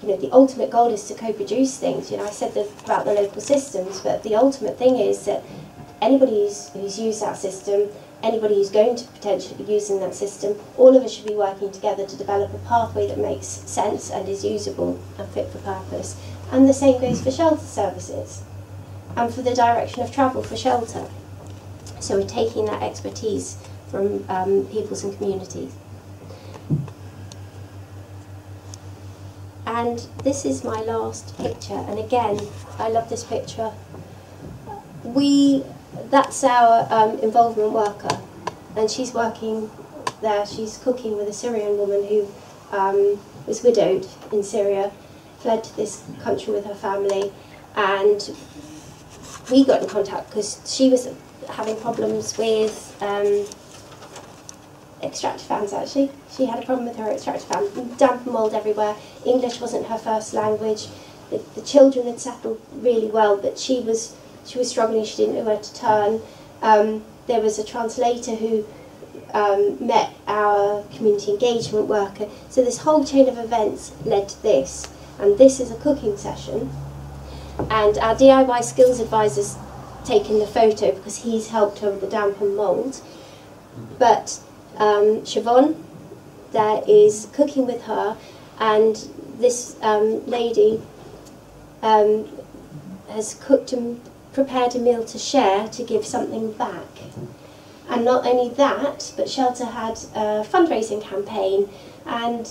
you know, the ultimate goal is to co-produce things. You know, I said about the local systems, but the ultimate thing is that anybody who's used that system, anybody who's going to potentially be using that system, all of us should be working together to develop a pathway that makes sense and is usable and fit for purpose. And the same goes for shelter services and for the direction of travel for shelter. So we're taking that expertise from peoples and communities. And this is my last picture, and again, I love this picture. That's our involvement worker, and she's working there. She's cooking with a Syrian woman who was widowed in Syria, fled to this country with her family, and we got in contact because she was having problems with extractor fans, actually. She had a problem with her extractor fan, damp and mould everywhere. English wasn't her first language. The children had settled really well, but she was struggling. She didn't know where to turn. There was a translator who met our community engagement worker. So this whole chain of events led to this. And this is a cooking session. And our DIY skills advisor's taken the photo because he's helped her with the damp and mould. But Siobhan there is cooking with her, and this lady has cooked and prepared a meal to share, to give something back. And not only that, but Shelter had a fundraising campaign, and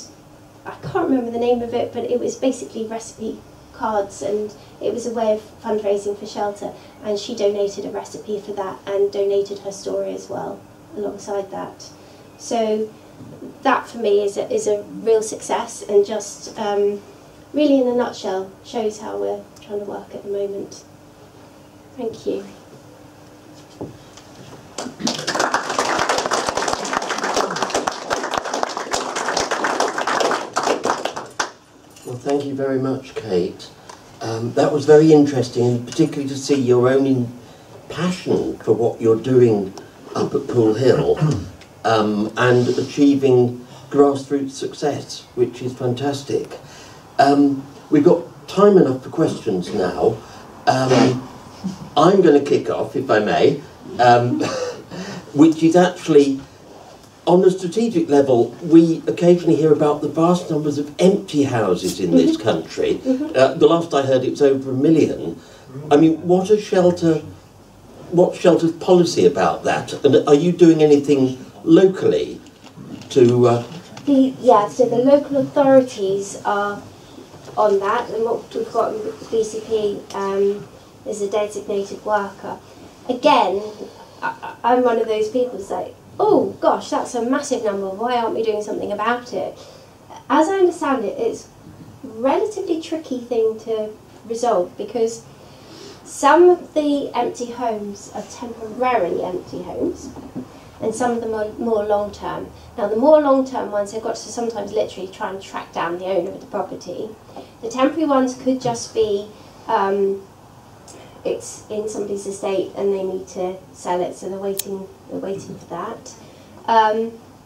I can't remember the name of it, but it was basically recipe cards, and it was a way of fundraising for Shelter, and she donated a recipe for that and donated her story as well alongside that. So that for me is a real success, and just really in a nutshell shows how we're trying to work at the moment. Thank you. Well, thank you very much, Kate. That was very interesting, and particularly to see your own passion for what you're doing up at Pool Hill and achieving grassroots success, which is fantastic. We've got time enough for questions now. I'm going to kick off, if I may, which is actually, on the strategic level, we occasionally hear about the vast numbers of empty houses in this country. The last I heard, it was over 1 million. I mean, what's Shelter's policy about that? And are you doing anything locally to... Yeah, so the local authorities are on that, and what we've got in BCP is a designated worker. Again, I'm one of those people who's like, oh gosh, that's a massive number, why aren't we doing something about it? As I understand it, it's a relatively tricky thing to resolve, because some of the empty homes are temporarily empty homes, and some of them are more long-term. Now the more long-term ones, they've got to sometimes literally try and track down the owner of the property. The temporary ones could just be, it's in somebody's estate and they need to sell it, so they're waiting for that.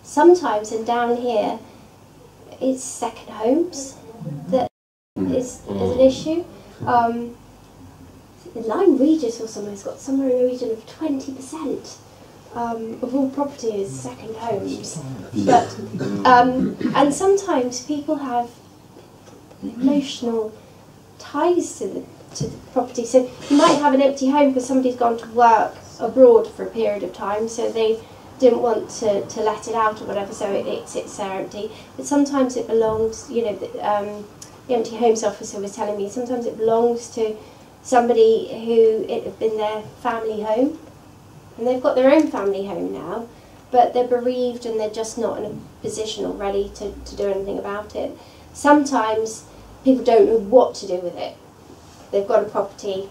Sometimes, and down here, it's second homes that is an issue. Lyme Regis or somewhere's got somewhere in the region of 20% of all property is second homes. But, and sometimes people have emotional ties to the property. So you might have an empty home because somebody's gone to work abroad for a period of time, so they didn't want to let it out or whatever, so it sits there empty. But sometimes it belongs, you know, the empty homes officer was telling me, sometimes it belongs to somebody who it had been their family home, and they've got their own family home now, but they're bereaved and they're just not in a position or ready to do anything about it. Sometimes people don't know what to do with it. They've got a property,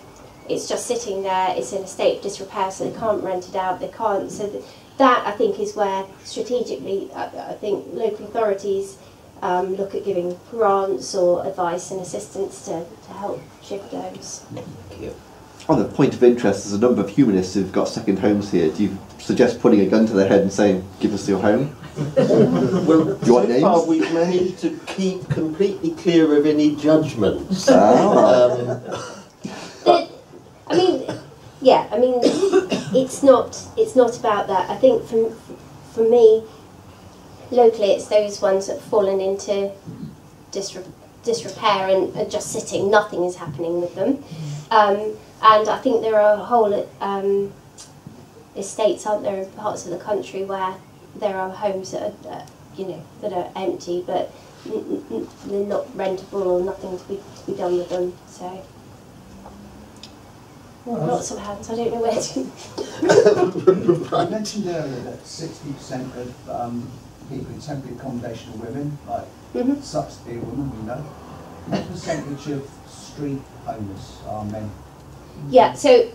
it's just sitting there, it's in a state of disrepair, so they can't rent it out, they can't. So that I think is where strategically I think local authorities look at giving grants or advice and assistance to help shift those. Thank you. On the point of interest, there's a number of humanists who've got second homes here. Do you suggest putting a gun to their head and saying, give us your home? Well, so far we've managed to keep completely clear of any judgments. I mean, yeah, I mean, it's not about that. I think for me, locally, it's those ones that have fallen into disrepair and are just sitting, nothing is happening with them. And I think there are whole estates, aren't there, in parts of the country where there are homes that are, that are empty, but they're not rentable or nothing to be done with them. So lots of hands. I don't know where to. You mentioned earlier that 60% of people in temporary accommodation are women, like sucks to be a woman, we know. What percentage of street homeless are men? Yeah, so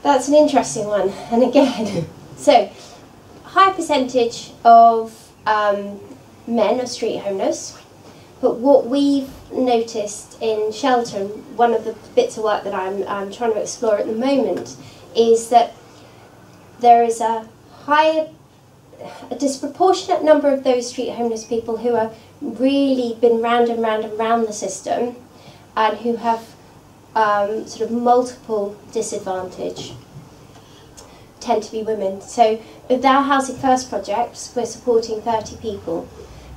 that's an interesting one. And again, so high percentage of men are street homeless. But what we've noticed in Shelter, one of the bits of work that I'm trying to explore at the moment, is that there is a disproportionate number of those street homeless people who have really been round and round and round the system, and who have sort of multiple disadvantage, tend to be women. So with our Housing First project, we're supporting 30 people,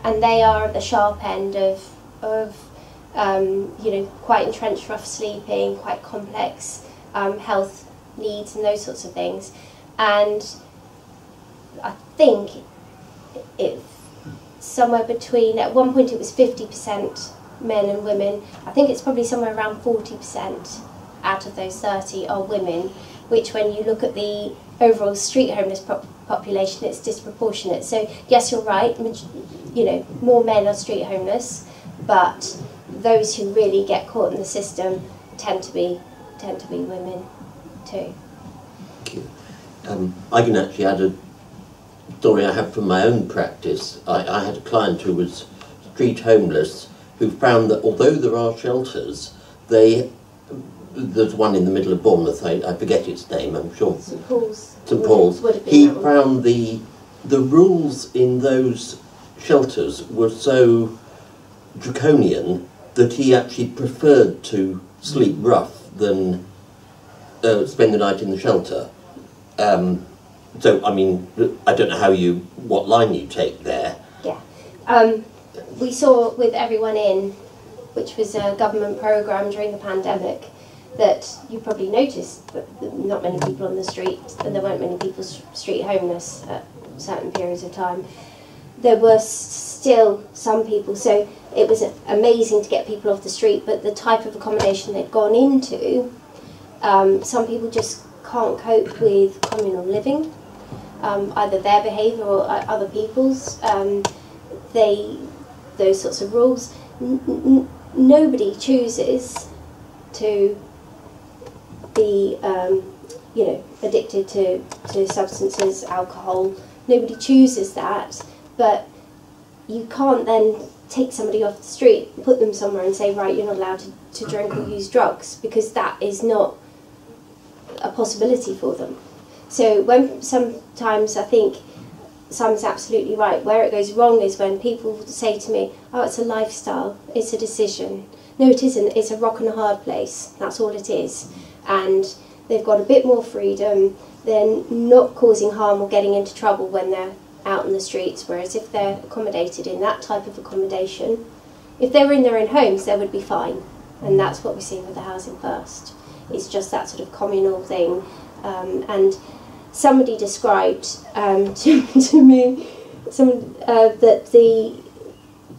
and they are at the sharp end of quite entrenched rough sleeping, quite complex health needs and those sorts of things. And I think it's somewhere between, at one point it was 50% men and women. I think it's probably somewhere around 40% out of those 30 are women, which when you look at the overall street homeless population, it's disproportionate. So yes, you're right, you know, more men are street homeless, but those who really get caught in the system tend to be women too. Thank you. I can actually add a story I have from my own practice. I had a client who was street homeless who found that although there are shelters, there's one in the middle of Bournemouth, I forget its name, I'm sure. St Paul's. St Paul's. He found the rules in those shelters were so draconian that he actually preferred to sleep rough than spend the night in the shelter. So, I mean, I don't know what line you take there. Yeah. We saw with Everyone In, which was a government programme during the pandemic, that you probably noticed that not many people on the street, and there weren't many people street homeless at certain periods of time. There were still some people, so it was amazing to get people off the street, but the type of accommodation they'd gone into, some people just can't cope with communal living, either their behaviour or other people's. Those sorts of rules. Nobody chooses to be, you know, addicted to substances, alcohol. Nobody chooses that, but you can't then take somebody off the street, put them somewhere and say, right, you're not allowed to drink or use drugs, because that is not a possibility for them. So when sometimes I think Simon's absolutely right, where it goes wrong is when people say to me, oh, it's a lifestyle, it's a decision. No, it isn't, it's a rock and a hard place, that's all it is. And they've got a bit more freedom, they're not causing harm or getting into trouble when they're out in the streets, whereas if they're accommodated in that type of accommodation, if they were in their own homes, they would be fine. And that's what we see with the Housing First. It's just that sort of communal thing. And somebody described to me that the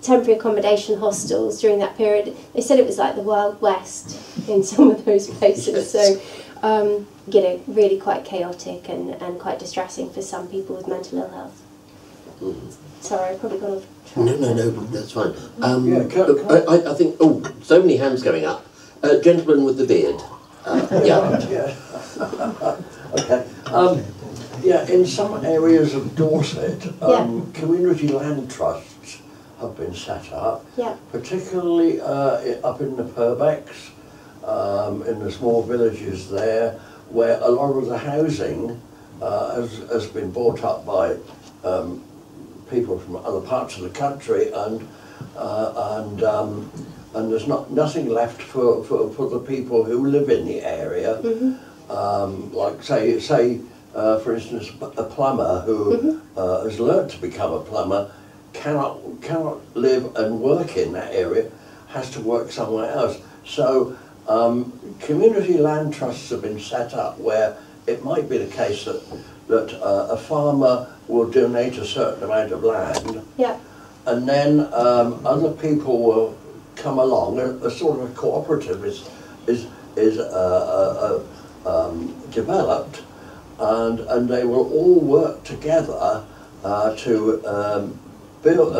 temporary accommodation hostels during that period, they said it was like the Wild West in some of those places. So, you know, really quite chaotic and quite distressing for some people with mental ill health. Sorry, I've probably gone off track. No, that's fine. I think, so many hands going up. Gentleman with the beard. Yeah. Okay. Yeah, in some areas of Dorset, community land trusts have been set up, particularly up in the Purbecks, in the small villages there, where a lot of the housing has been bought up by people from other parts of the country, and there's nothing left for the people who live in the area. Like say for instance, a plumber who has learnt to become a plumber cannot live and work in that area, has to work somewhere else. So community land trusts have been set up where it might be the case that a farmer will donate a certain amount of land, and then other people will come along. A sort of a cooperative is developed, and they will all work together to build,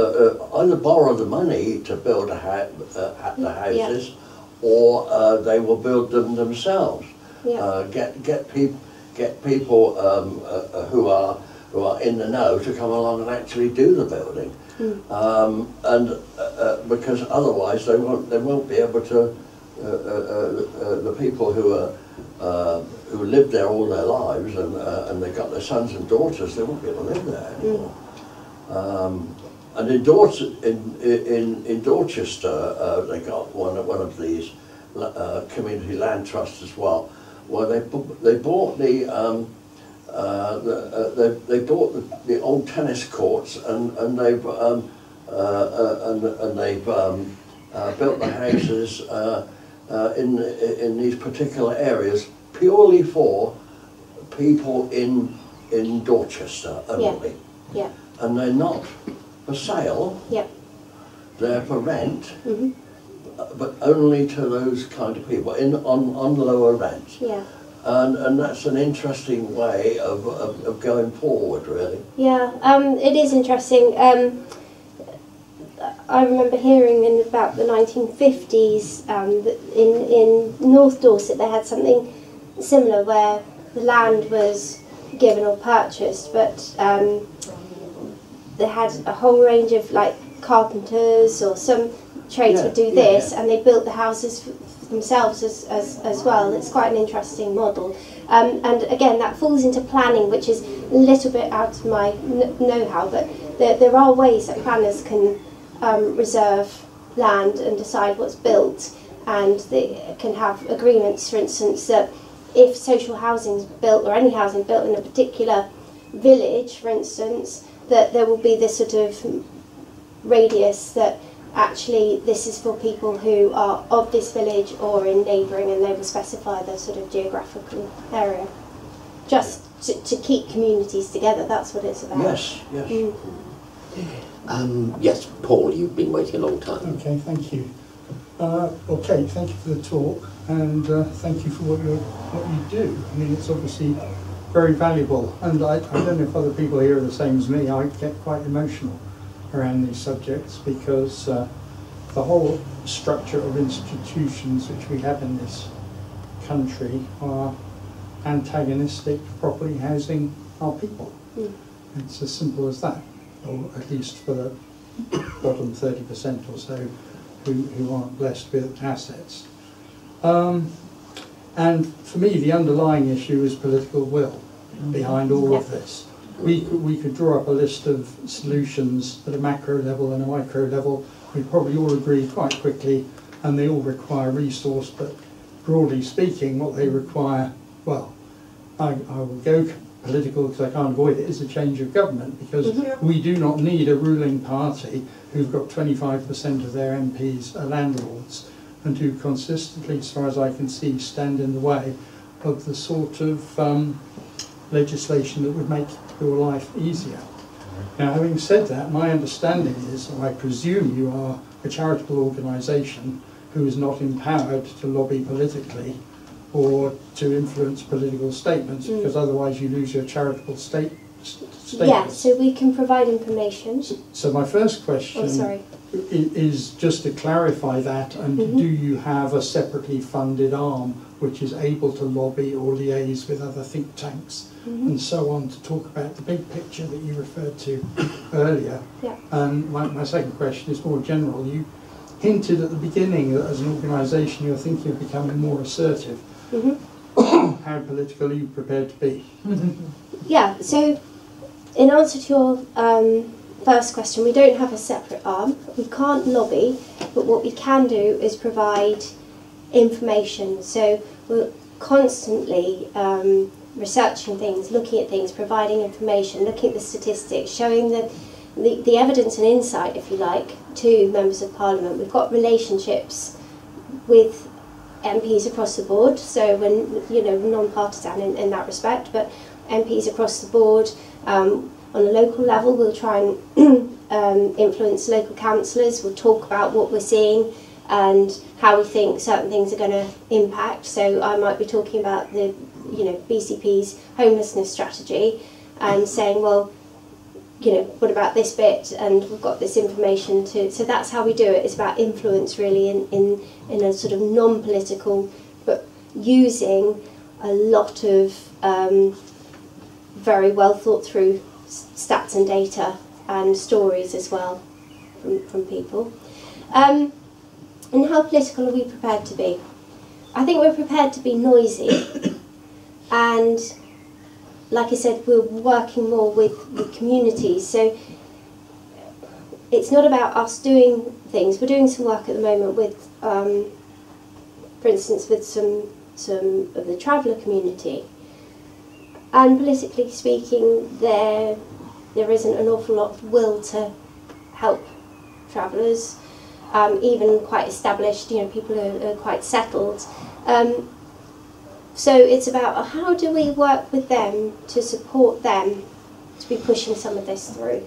either borrow the money to build the houses, or they will build them themselves. Get people who are in the know to come along and actually do the building, because otherwise they won't be able to. The people who lived there all their lives and they got their sons and daughters, they won't be able to live there anymore. And in Dorchester, they got one of these community land trusts as well, where they bought the old tennis courts, and they've built the houses in these particular areas purely for people in in Dorchester only. Yeah. And they're not for sale, Yeah. they're for rent, but only to those kind of people on lower rent. Yeah. And that's an interesting way of going forward, really. Yeah, it is interesting. I remember hearing in about the 1950s that in North Dorset they had something similar where the land was given or purchased, but they had a whole range of like carpenters or some trades would do this, and they built the houses themselves as well. It's quite an interesting model. And again, that falls into planning, which is a little bit out of my know-how, but there are ways that planners can reserve land and decide what's built, and they can have agreements, for instance, that if social housing is built or any housing built in a particular village, for instance, that there will be this sort of radius that actually this is for people who are of this village or in neighbouring, and they will specify the sort of geographical area. Just to keep communities together, that's what it's about. Yes, yes. Yes, Paul, you've been waiting a long time. Okay, thank you. Okay, thank you for the talk, and thank you for what you do. I mean, it's obviously very valuable, and I don't know if other people here are the same as me. I get quite emotional around these subjects because the whole structure of institutions which we have in this country are antagonistic to properly housing our people. It's as simple as that, or at least for the bottom 30% or so who aren't blessed with assets. And for me, the underlying issue is political will behind all of this. We could draw up a list of solutions at a macro level and a micro level. We'd probably all agree quite quickly, and they all require resource, but broadly speaking, what they require, well, I will go political because I can't avoid it, is a change of government, because we do not need a ruling party who've got 25% of their MPs are landlords and who consistently, as far as I can see, stand in the way of the sort of legislation that would make your life easier. Now, having said that, my understanding is, or I presume you are a charitable organisation who is not empowered to lobby politically or to influence political statements, because otherwise you lose your charitable status. Yeah, so we can provide information. So my first question is just to clarify that, and do you have a separately funded arm which is able to lobby or liaise with other think tanks and so on to talk about the big picture that you referred to earlier? And my second question is more general. You hinted at the beginning that as an organisation you're thinking of becoming more assertive. How political are you prepared to be? Yeah, so in answer to your first question, we don't have a separate arm. We can't lobby, but what we can do is provide information. So we're constantly researching things, looking at things, providing information, looking at the statistics, showing the evidence and insight, if you like, to members of Parliament. We've got relationships with MPs across the board, so when, you know, non-partisan in that respect, but MPs across the board. On a local level, we'll try and influence local councillors. We'll talk about what we're seeing and how we think certain things are going to impact. So I might be talking about the, you know, BCP's homelessness strategy and saying, well, you know, what about this bit? And we've got this information too. So that's how we do it. It's about influence, really, in a sort of non-political, but using a lot of very well thought through stats and data and stories as well from people. And how political are we prepared to be? I think we're prepared to be noisy, and like I said, we're working more with communities. So it's not about us doing things. We're doing some work at the moment with, for instance, with some of the traveller community. And politically speaking, there isn't an awful lot of will to help travellers, even quite established, you know, people who are quite settled. So it's about how do we work with them to support them to be pushing some of this through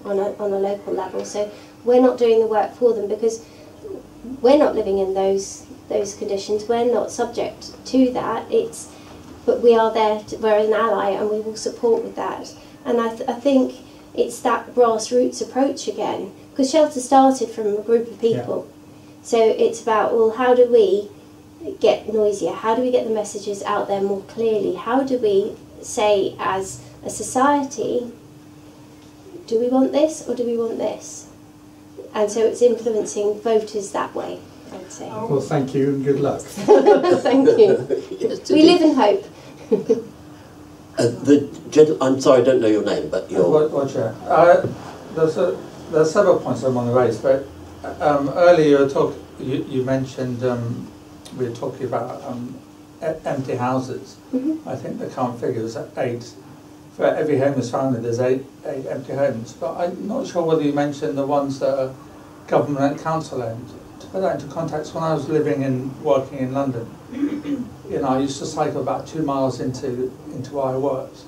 on a local level. So we're not doing the work for them because we're not living in those conditions. We're not subject to that. But we are there. We're an ally, and we will support with that. And I think it's that grassroots approach again, because Shelter started from a group of people. Yeah. So it's about, well, how do we get noisier? How do we get the messages out there more clearly? How do we say as a society, do we want this or do we want this? And so it's influencing voters that way, I'd say. Well, thank you and good luck. Thank you. Yes, we live in hope. I'm sorry, I don't know your name, but you're... Roger. There's several points I want to raise, but earlier you mentioned we were talking about empty houses. Mm-hmm. I think the current figure is 8. For every homeless family, there's 8 empty homes. But I'm not sure whether you mentioned the ones that are government and council owned. To put that into context, when I was living and working in London, I used to cycle about 2 miles into where I worked.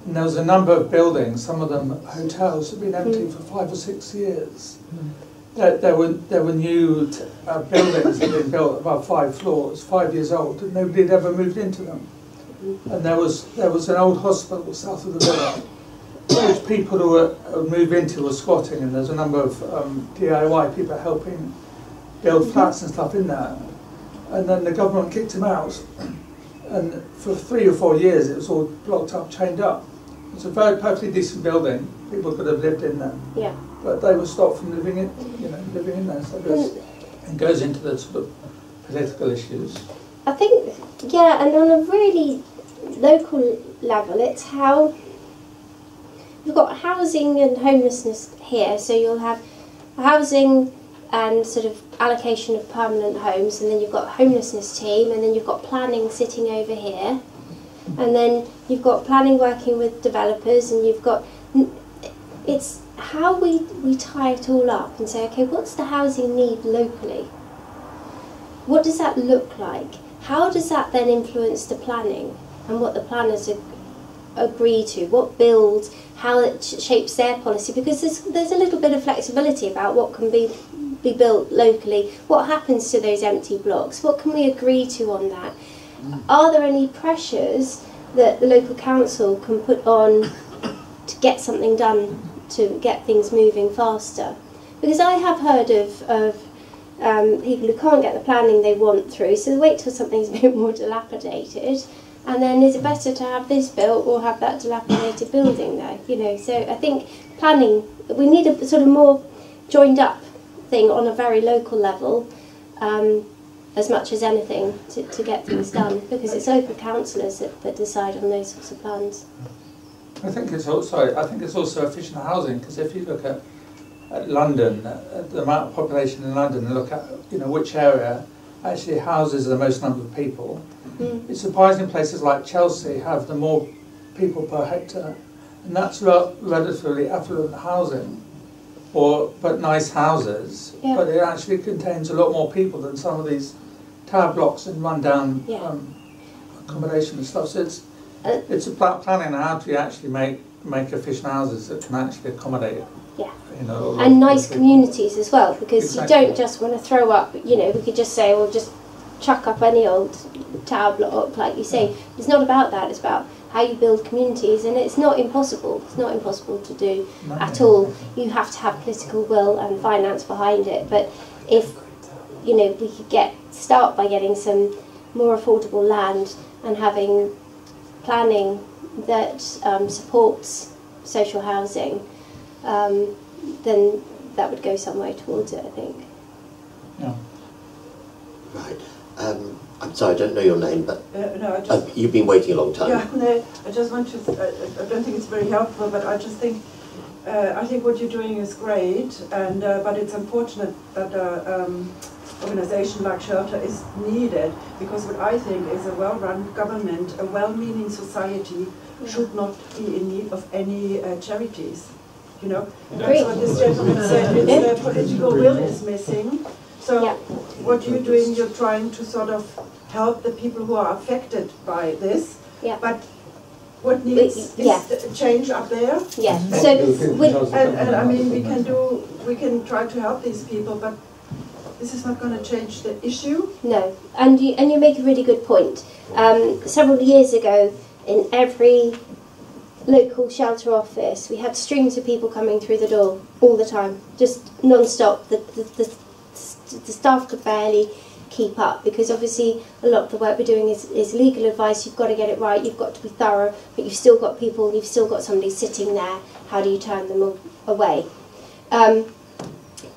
And there was a number of buildings, some of them hotels, had been empty for 5 or 6 years. There were new buildings that had been built above 5 floors, 5 years old, and nobody had ever moved into them. And there was an old hospital south of the village, which people who would move into were squatting, and there's a number of DIY people helping build flats and stuff in there. And then the government kicked them out, and for 3 or 4 years it was all blocked up, chained up. It's a very perfectly decent building. People could have lived in there. Yeah. But they were stopped from living in there. So it goes into the sort of political issues. I think, yeah, and on a really local level, it's how you've got housing and homelessness here. So you'll have housing and sort of allocation of permanent homes, and then you've got a homelessness team, and then you've got planning sitting over here, and then you've got planning working with developers, and you've got, it's how we tie it all up and say, okay, what's the housing need locally? What does that look like? How does that then influence the planning and what the planners agree to? What builds, how it shapes their policy? Because there's a little bit of flexibility about what can be built locally. What happens to those empty blocks? What can we agree to on that? Are there any pressures that the local council can put on to get something done, to get things moving faster? Because I have heard of people who can't get the planning they want through, so they wait till something's a bit more dilapidated, and then is it better to have this built or have that dilapidated building there? So I think planning, we need a sort of more joined up thing on a very local level, as much as anything, to get things done, because it's local councillors that decide on those sorts of plans. I think it's also efficient housing, because if you look at London, the amount of population in London, and look at which area actually houses the most number of people. It's surprising places like Chelsea have the more people per hectare, and that's relatively affluent housing, but nice houses. Yeah. But it actually contains a lot more people than some of these tower blocks and rundown accommodation and stuff. So it's about planning how to actually make efficient houses that can actually accommodate. Yeah. And nice communities as well, because you don't just want to throw up, we could just say, well, just chuck up any old tower block, like you say. It's not about that, it's about how you build communities, and it's not impossible. It's not impossible to do at all. You have to have political will and finance behind it, but if, we could start by getting some more affordable land and having planning that supports social housing, then that would go some way towards it, I think. Yeah. Right. I'm sorry, I don't know your name, but you've been waiting a long time. Yeah, no, I just want to, I don't think it's very helpful, but I just think, I think what you're doing is great, and but it's unfortunate that an organisation like Shelter is needed, because what I think is a well-run government, a well-meaning society should not be in need of any charities. That's what this gentleman said, it's the political will is missing. So what you're doing, you're trying to sort of help the people who are affected by this. Yeah. But what needs is change up there. Yeah. So and I mean, we can try to help these people, but this is not going to change the issue. No, and you make a really good point. Several years ago, in every local shelter office, we had streams of people coming through the door all the time, just non-stop. The staff could barely keep up, because obviously a lot of the work we're doing is legal advice. You've got to get it right, you've got to be thorough, but you've still got people, you've still got somebody sitting there. How do you turn them away?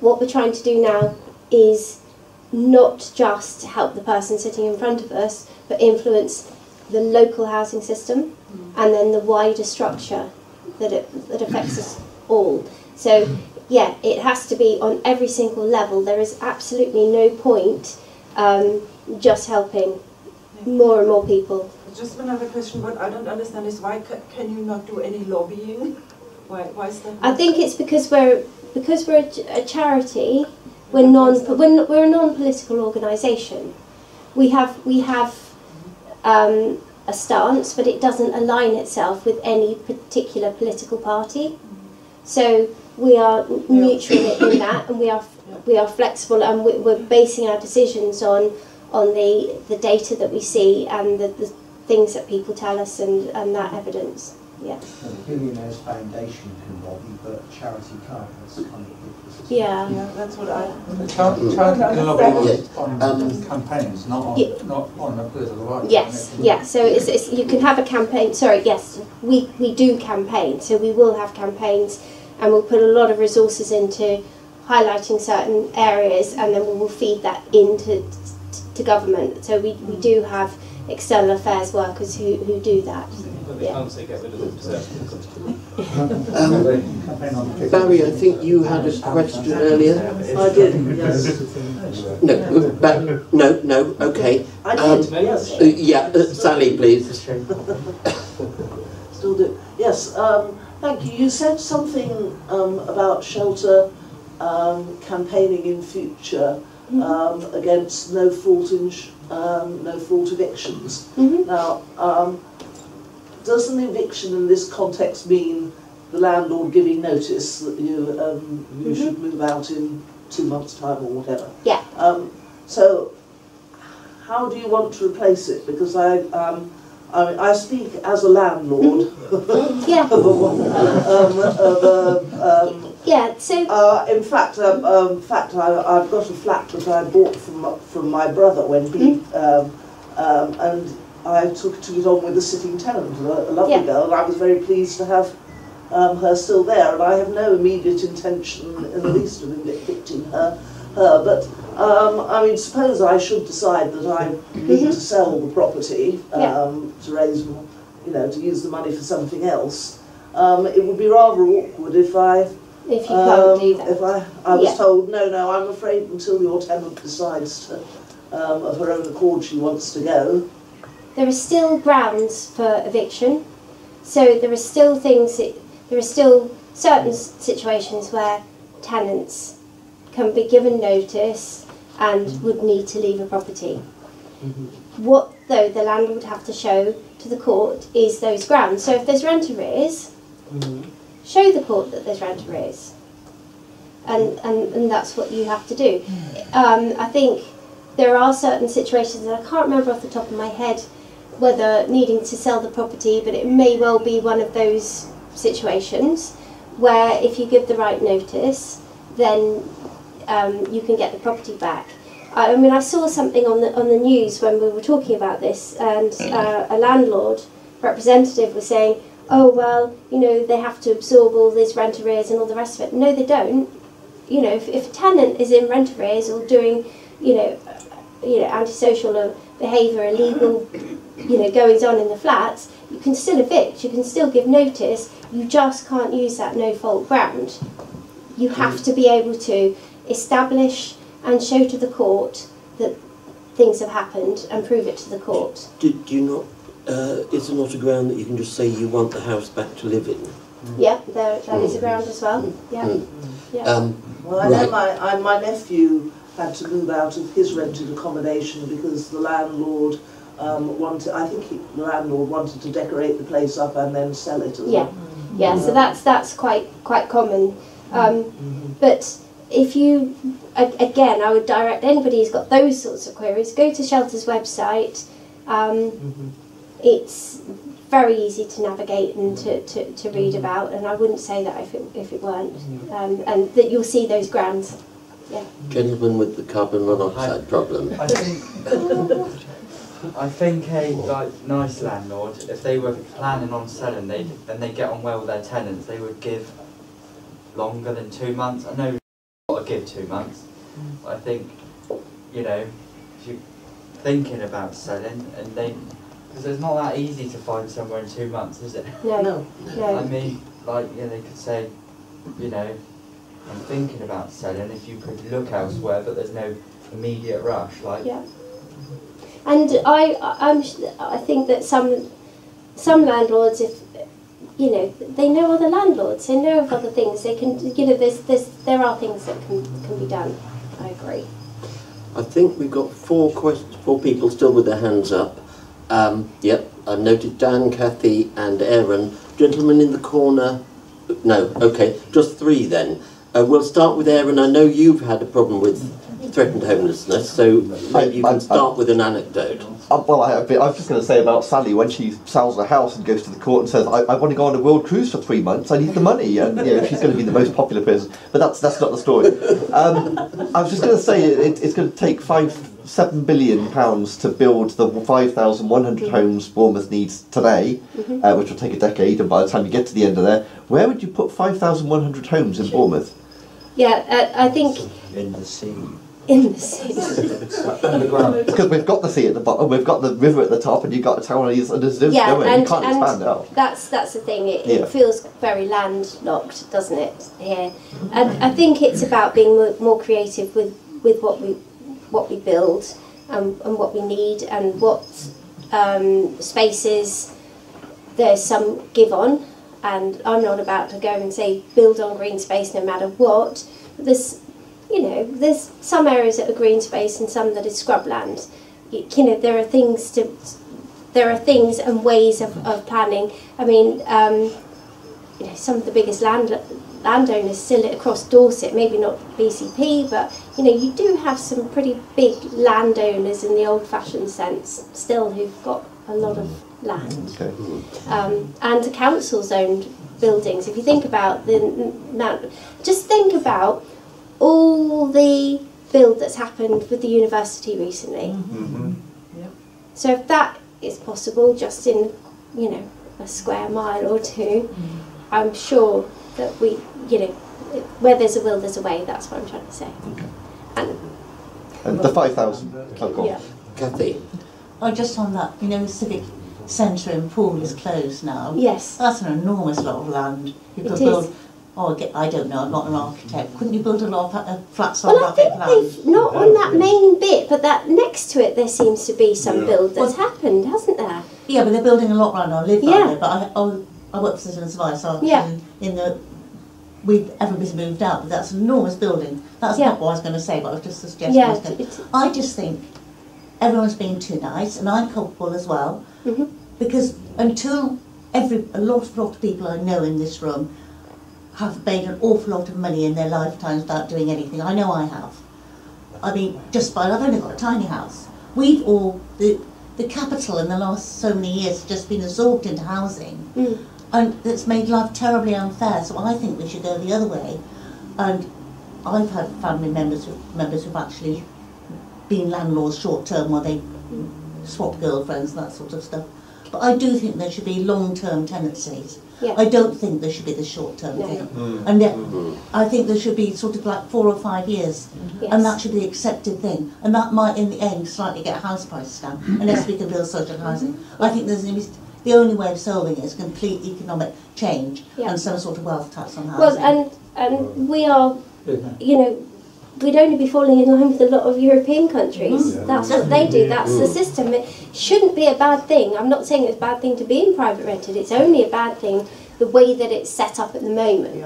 What we're trying to do now is not just help the person sitting in front of us, but influence the local housing system and then the wider structure that affects us all. So yeah, it has to be on every single level. There is absolutely no point just helping more and more people. Just another question, what I don't understand is why can you not do any lobbying? Why is that? I think it's because we're a charity. We're a non-political organisation. We have a stance, but it doesn't align itself with any particular political party. So we are neutral in that, and we are flexible, and we're basing our decisions on the data that we see and the things that people tell us and that evidence. Yeah. The Billionaires Foundation can lobby, but charity can't. That's kind of ridiculous. Yeah. Yeah, that's what I. Charity can lobby on campaigns, not on the political right. Yes, yeah. So it's you can have a campaign. Sorry, yes, we do campaign. So we will have campaigns, and we'll put a lot of resources into highlighting certain areas, and then we will feed that into to government. So we do have external affairs workers who do that. But they can't say get rid of it. Barry, I think you had a question earlier. I did, yes. No, okay. I did, yes. Yeah, Sally, please. Still do. Yes, thank you. You said something about shelter campaigning in future against no fault evictions. Mm-hmm. Now, does an eviction in this context mean the landlord giving notice that you should move out in 2 months' time or whatever? Yeah. So, how do you want to replace it? Because I speak as a landlord. Yeah. Yeah. So. In fact, I've got a flat that I bought from my brother when he and I took it on with a sitting tenant, a lovely girl, and I was very pleased to have her still there, and I have no immediate intention in the least of evicting her. But I mean, suppose I should decide that I need to sell the property to raise, to use the money for something else. It would be rather awkward if you can't do that. If I was told, no, I'm afraid until your tenant decides to, of her own accord, she wants to go. There are still grounds for eviction, so there are still certain situations where tenants can be given notice and would need to leave a property. What, though, the landlord would have to show to the court is those grounds. So if there's rent arrears, show the court that there's rent arrears. And that's what you have to do. I think there are certain situations, and I can't remember off the top of my head whether needing to sell the property, but it may well be one of those situations where if you give the right notice, then you can get the property back. I mean, I saw something on the news when we were talking about this, and a landlord representative was saying, oh, well, they have to absorb all these rent arrears and all the rest of it. No, they don't. If a tenant is in rent arrears or doing, antisocial behaviour, illegal, goings on in the flats, you can still evict, you can still give notice, you just can't use that no-fault ground. You have to be able to establish and show to the court that things have happened and prove it to the court. Do you not, is there not a ground that you can just say you want the house back to live in? Yeah, that is a ground as well. Yeah. Well, I know my nephew had to move out of his rented accommodation because the landlord wanted, I think the landlord wanted to decorate the place up and then sell it as well. Yeah, so that's quite common. But if you, again, I would direct anybody who's got those sorts of queries, go to Shelter's website. It's very easy to navigate and to read about, and I wouldn't say that if it weren't. And that you'll see those grounds. Yeah. Gentleman with the carbon monoxide problem. I think a nice landlord, if they were planning on selling, and they get on well with their tenants, they would give longer than 2 months. I know you've got to give 2 months, but I think, you know, if you're thinking about selling, and because it's not that easy to find somewhere in 2 months, is it? No. I mean, they could say, you know, I'm thinking about selling, if you could look elsewhere, but there's no immediate rush, Yeah. And I think that some landlords, if you know, they know other landlords, they know of other things. They can, you know, there are things that can be done. I agree. I think we've got four people still with their hands up. Yep, I've noted Dan, Kathy, and Aaron. Gentleman in the corner. No, okay, just 3 then. We'll start with Aaron. I know you've had a problem with threatened homelessness, so maybe you can start with an anecdote. Well, I was just going to say about Sally, when she sells her house and goes to the court and says, I want to go on a world cruise for 3 months, I need the money, and you know, she's going to be the most popular person. But that's not the story. I was just going to say it's going to take £7 billion to build the 5,100 homes Bournemouth needs today, which will take a decade, and by the time you get to the end of there, where would you put 5,100 homes in Bournemouth? Yeah, I think... In the sea. In the sea. Because we've got the sea at the bottom, we've got the river at the top, and you've got a town and there's yeah, nowhere. You can't expand out. That's the thing. It feels very landlocked, doesn't it? Here, and I think it's about being more creative with what we build and what we need and what spaces there's some give on. And I'm not about to go and say build on green space no matter what. There's some areas that are green space and some that is scrubland. You know, there are things and ways of planning. I mean, you know, some of the biggest landowners still across Dorset, maybe not BCP, but you know, you do have some pretty big landowners in the old-fashioned sense still who've got a lot of land. Okay. And council-owned buildings. If you think about just think about all the build that's happened with the university recently. Yep. So if that is possible, just in, you know, a square mile or two, I'm sure that we, you know, where there's a will, there's a way. That's what I'm trying to say. Okay. And the 5,000. Yeah. Kathy. Oh, just on that, you know, the Civic Centre in Poole is closed now. Yes. That's an enormous lot of land. You could build. Oh, I don't know, I'm not an architect. Couldn't you build a lot of flats on that bit land? They've not on that main bit, but that next to it there seems to be some build that's happened, hasn't there? Yeah, but they're building a lot right now. I live down there, but I work for Citizens Advice, so everybody's moved out, but that's an enormous building. That's not what I was going to say, but I was just suggesting. I just think everyone's being too nice, and I'm culpable as well, because until a lot of people I know in this room have made an awful lot of money in their lifetimes without doing anything. I know I have. I mean, I've only got a tiny house. We've all, the capital in the last so many years has just been absorbed into housing, and it's made life terribly unfair, so I think we should go the other way. And I've had family members who've actually been landlords short term while they swap girlfriends and that sort of stuff. But I do think there should be long-term tenancies. Yeah. I don't think there should be the short-term thing. And I think there should be sort of like 4 or 5 years. And that should be the accepted thing. And that might, in the end, slightly get house prices down, unless we can build social housing. I think the only way of solving it is complete economic change and some sort of wealth tax on housing. Well, and we are, you know, we'd only be falling in line with a lot of European countries. That's what they do. That's the system. It shouldn't be a bad thing. I'm not saying it's a bad thing to be in private rented. It's only a bad thing the way that it's set up at the moment.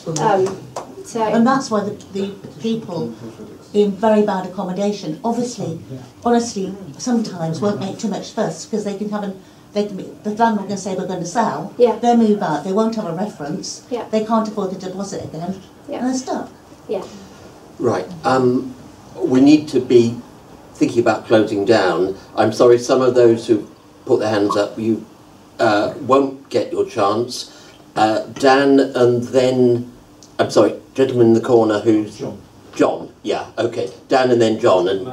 And that's why the people in very bad accommodation, obviously, honestly, sometimes won't make too much fuss because they can have the landlord can say we're going to sell, they'll move out, they won't have a reference, they can't afford the deposit again, and they're stuck. Right. We need to be thinking about closing down. I'm sorry, some of those who put their hands up, you won't get your chance. Dan, and then, I'm sorry, gentleman in the corner who's... John, yeah, okay. Dan and then John, and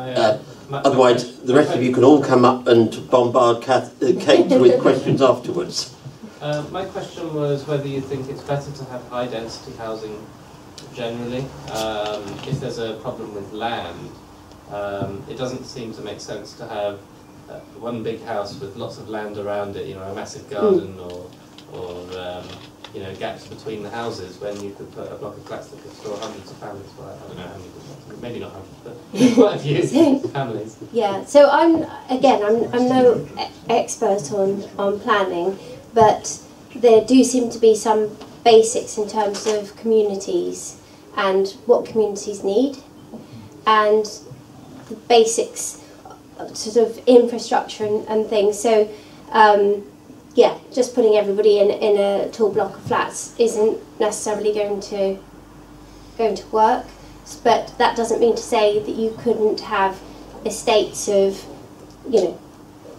otherwise the rest of you can all come up and bombard Kate with questions afterwards. My question was whether you think it's better to have high density housing generally. If there's a problem with land, it doesn't seem to make sense to have one big house with lots of land around it, you know, a massive garden or you know, gaps between the houses, when you could put a block of flats that could store hundreds of families. Well, I don't know how many, maybe not hundreds, but quite a few families. Yeah, so I'm no expert on planning, but there do seem to be some basics in terms of communities and what communities need, and the basics, sort of infrastructure and things. So yeah, just putting everybody in a tall block of flats isn't necessarily going to work, but that doesn't mean to say that you couldn't have estates of, you know,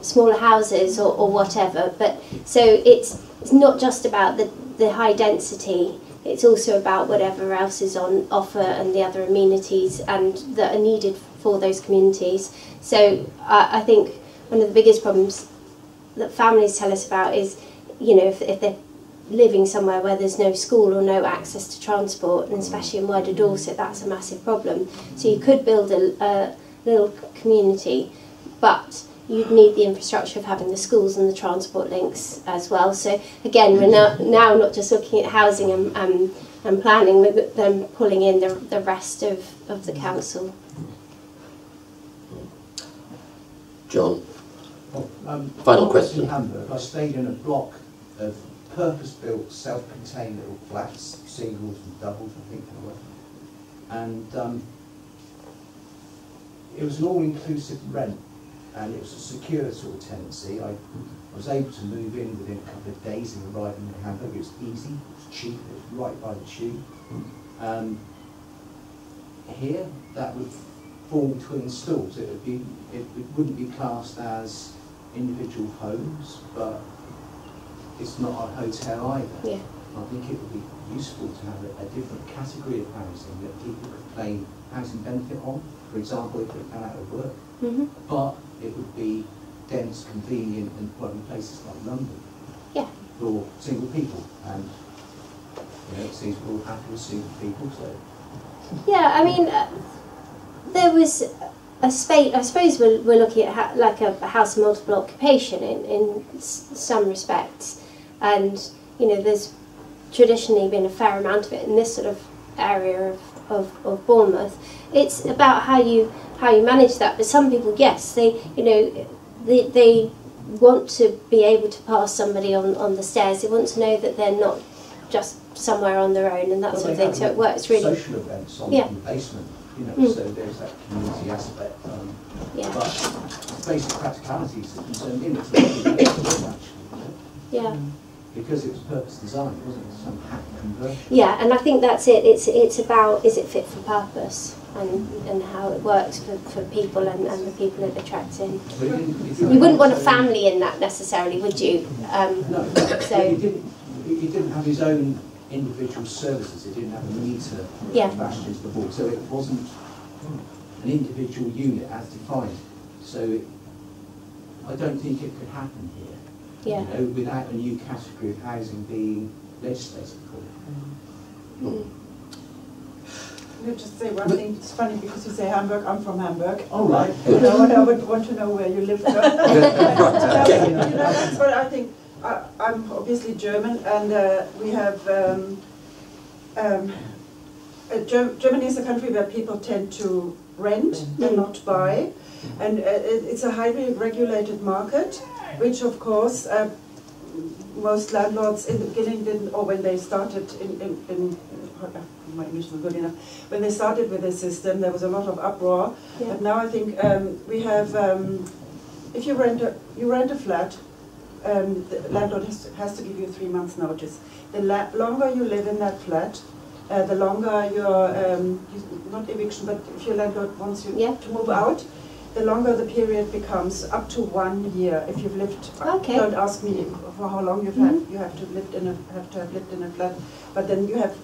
smaller houses or whatever. But so it's not just about the high density, it's also about whatever else is on offer and the other amenities and that are needed for those communities. So I think one of the biggest problems that families tell us about is, you know, if they're living somewhere where there's no school or no access to transport, and especially in wider Dorset, that's a massive problem. So you could build a little community, but you'd need the infrastructure of having the schools and the transport links as well. So again, we're now not just looking at housing and planning, but then pulling in the rest of the council. John. Final question. In Hamburg, I stayed in a block of purpose-built, self-contained little flats, singles and doubles, I think they were. And it was an all-inclusive rent, and it was a secure sort of tenancy. I was able to move in within a couple of days of arriving in Hamburg. It was easy, it was cheap, it was right by the tube. Here, that would form twin stalls. It wouldn't be classed as individual homes, but it's not a hotel either. Yeah. I think it would be useful to have a different category of housing that people could claim housing benefit on. For example, if they come out of work, but it would be dense, convenient, and well, in places like London, for single people. And you know, it seems we're all happy with single people. So yeah, I mean, there was a space. I suppose we're looking at like a house of multiple occupation in some respects, and you know, there's traditionally been a fair amount of it in this sort of area of Bournemouth. It's about how you manage that. But some people, yes, they want to be able to pass somebody on the stairs. They want to know that they're not just somewhere on their own and that sort of thing. So it works really. Social events on the basement, you know, so there's that community aspect. But basic practicalities are concerned in it. Yeah. Because it was purpose designed, wasn't it? Some hack conversion. Yeah, and I think that's it. It's about, is it fit for purpose, and how it works for people and the people it attracts in. You wouldn't want a family in that necessarily, would you? No, so he didn't have his own individual services. It didn't have a meter bashed into the wall, so it wasn't an individual unit as defined. So I don't think it could happen here. Yeah. You know, without a new category of housing being legislated for. Let me just say one thing. It's funny because you say Hamburg. I'm from Hamburg. Oh, right. You know, and I would want to know where you live. You know, that's what I think. I'm obviously German, and we have Germany is a country where people tend to rent and not buy, and it's a highly regulated market, which of course most landlords in the beginning didn't, or when they started my English is good enough. When they started with the system, there was a lot of uproar. Yeah. But now I think we have, if you rent a flat, the landlord has to give you 3 months' notice. The longer you live in that flat, the longer your, not eviction, but if your landlord wants you to move out, the longer the period becomes, up to 1 year. If you've lived, don't ask me for how long you've had, you have to have lived in a flat. But then you have,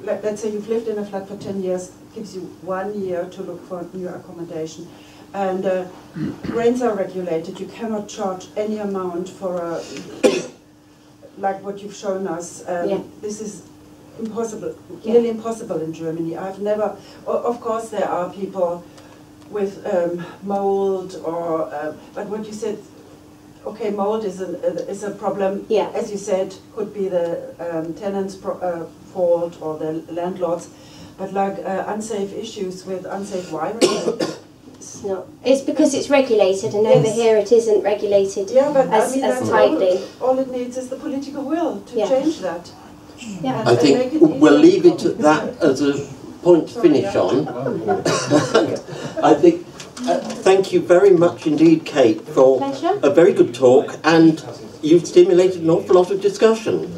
let's say you've lived in a flat for 10 years, gives you 1 year to look for new accommodation. And rents are regulated. You cannot charge any amount for a, like what you've shown us. This is impossible, nearly impossible in Germany. I've never, of course there are people with mold or, but what you said, okay, mold is a problem, as you said, could be the tenant's fault or the landlord's, but like unsafe issues with unsafe wiring. It's not. It's because it's regulated, and over here it isn't regulated as tightly. All it needs is the political will to change that. Yeah. I think we'll leave it at that as a point to finish on. I think, thank you very much indeed, Kate, for a very good talk, and you've stimulated an awful lot of discussion.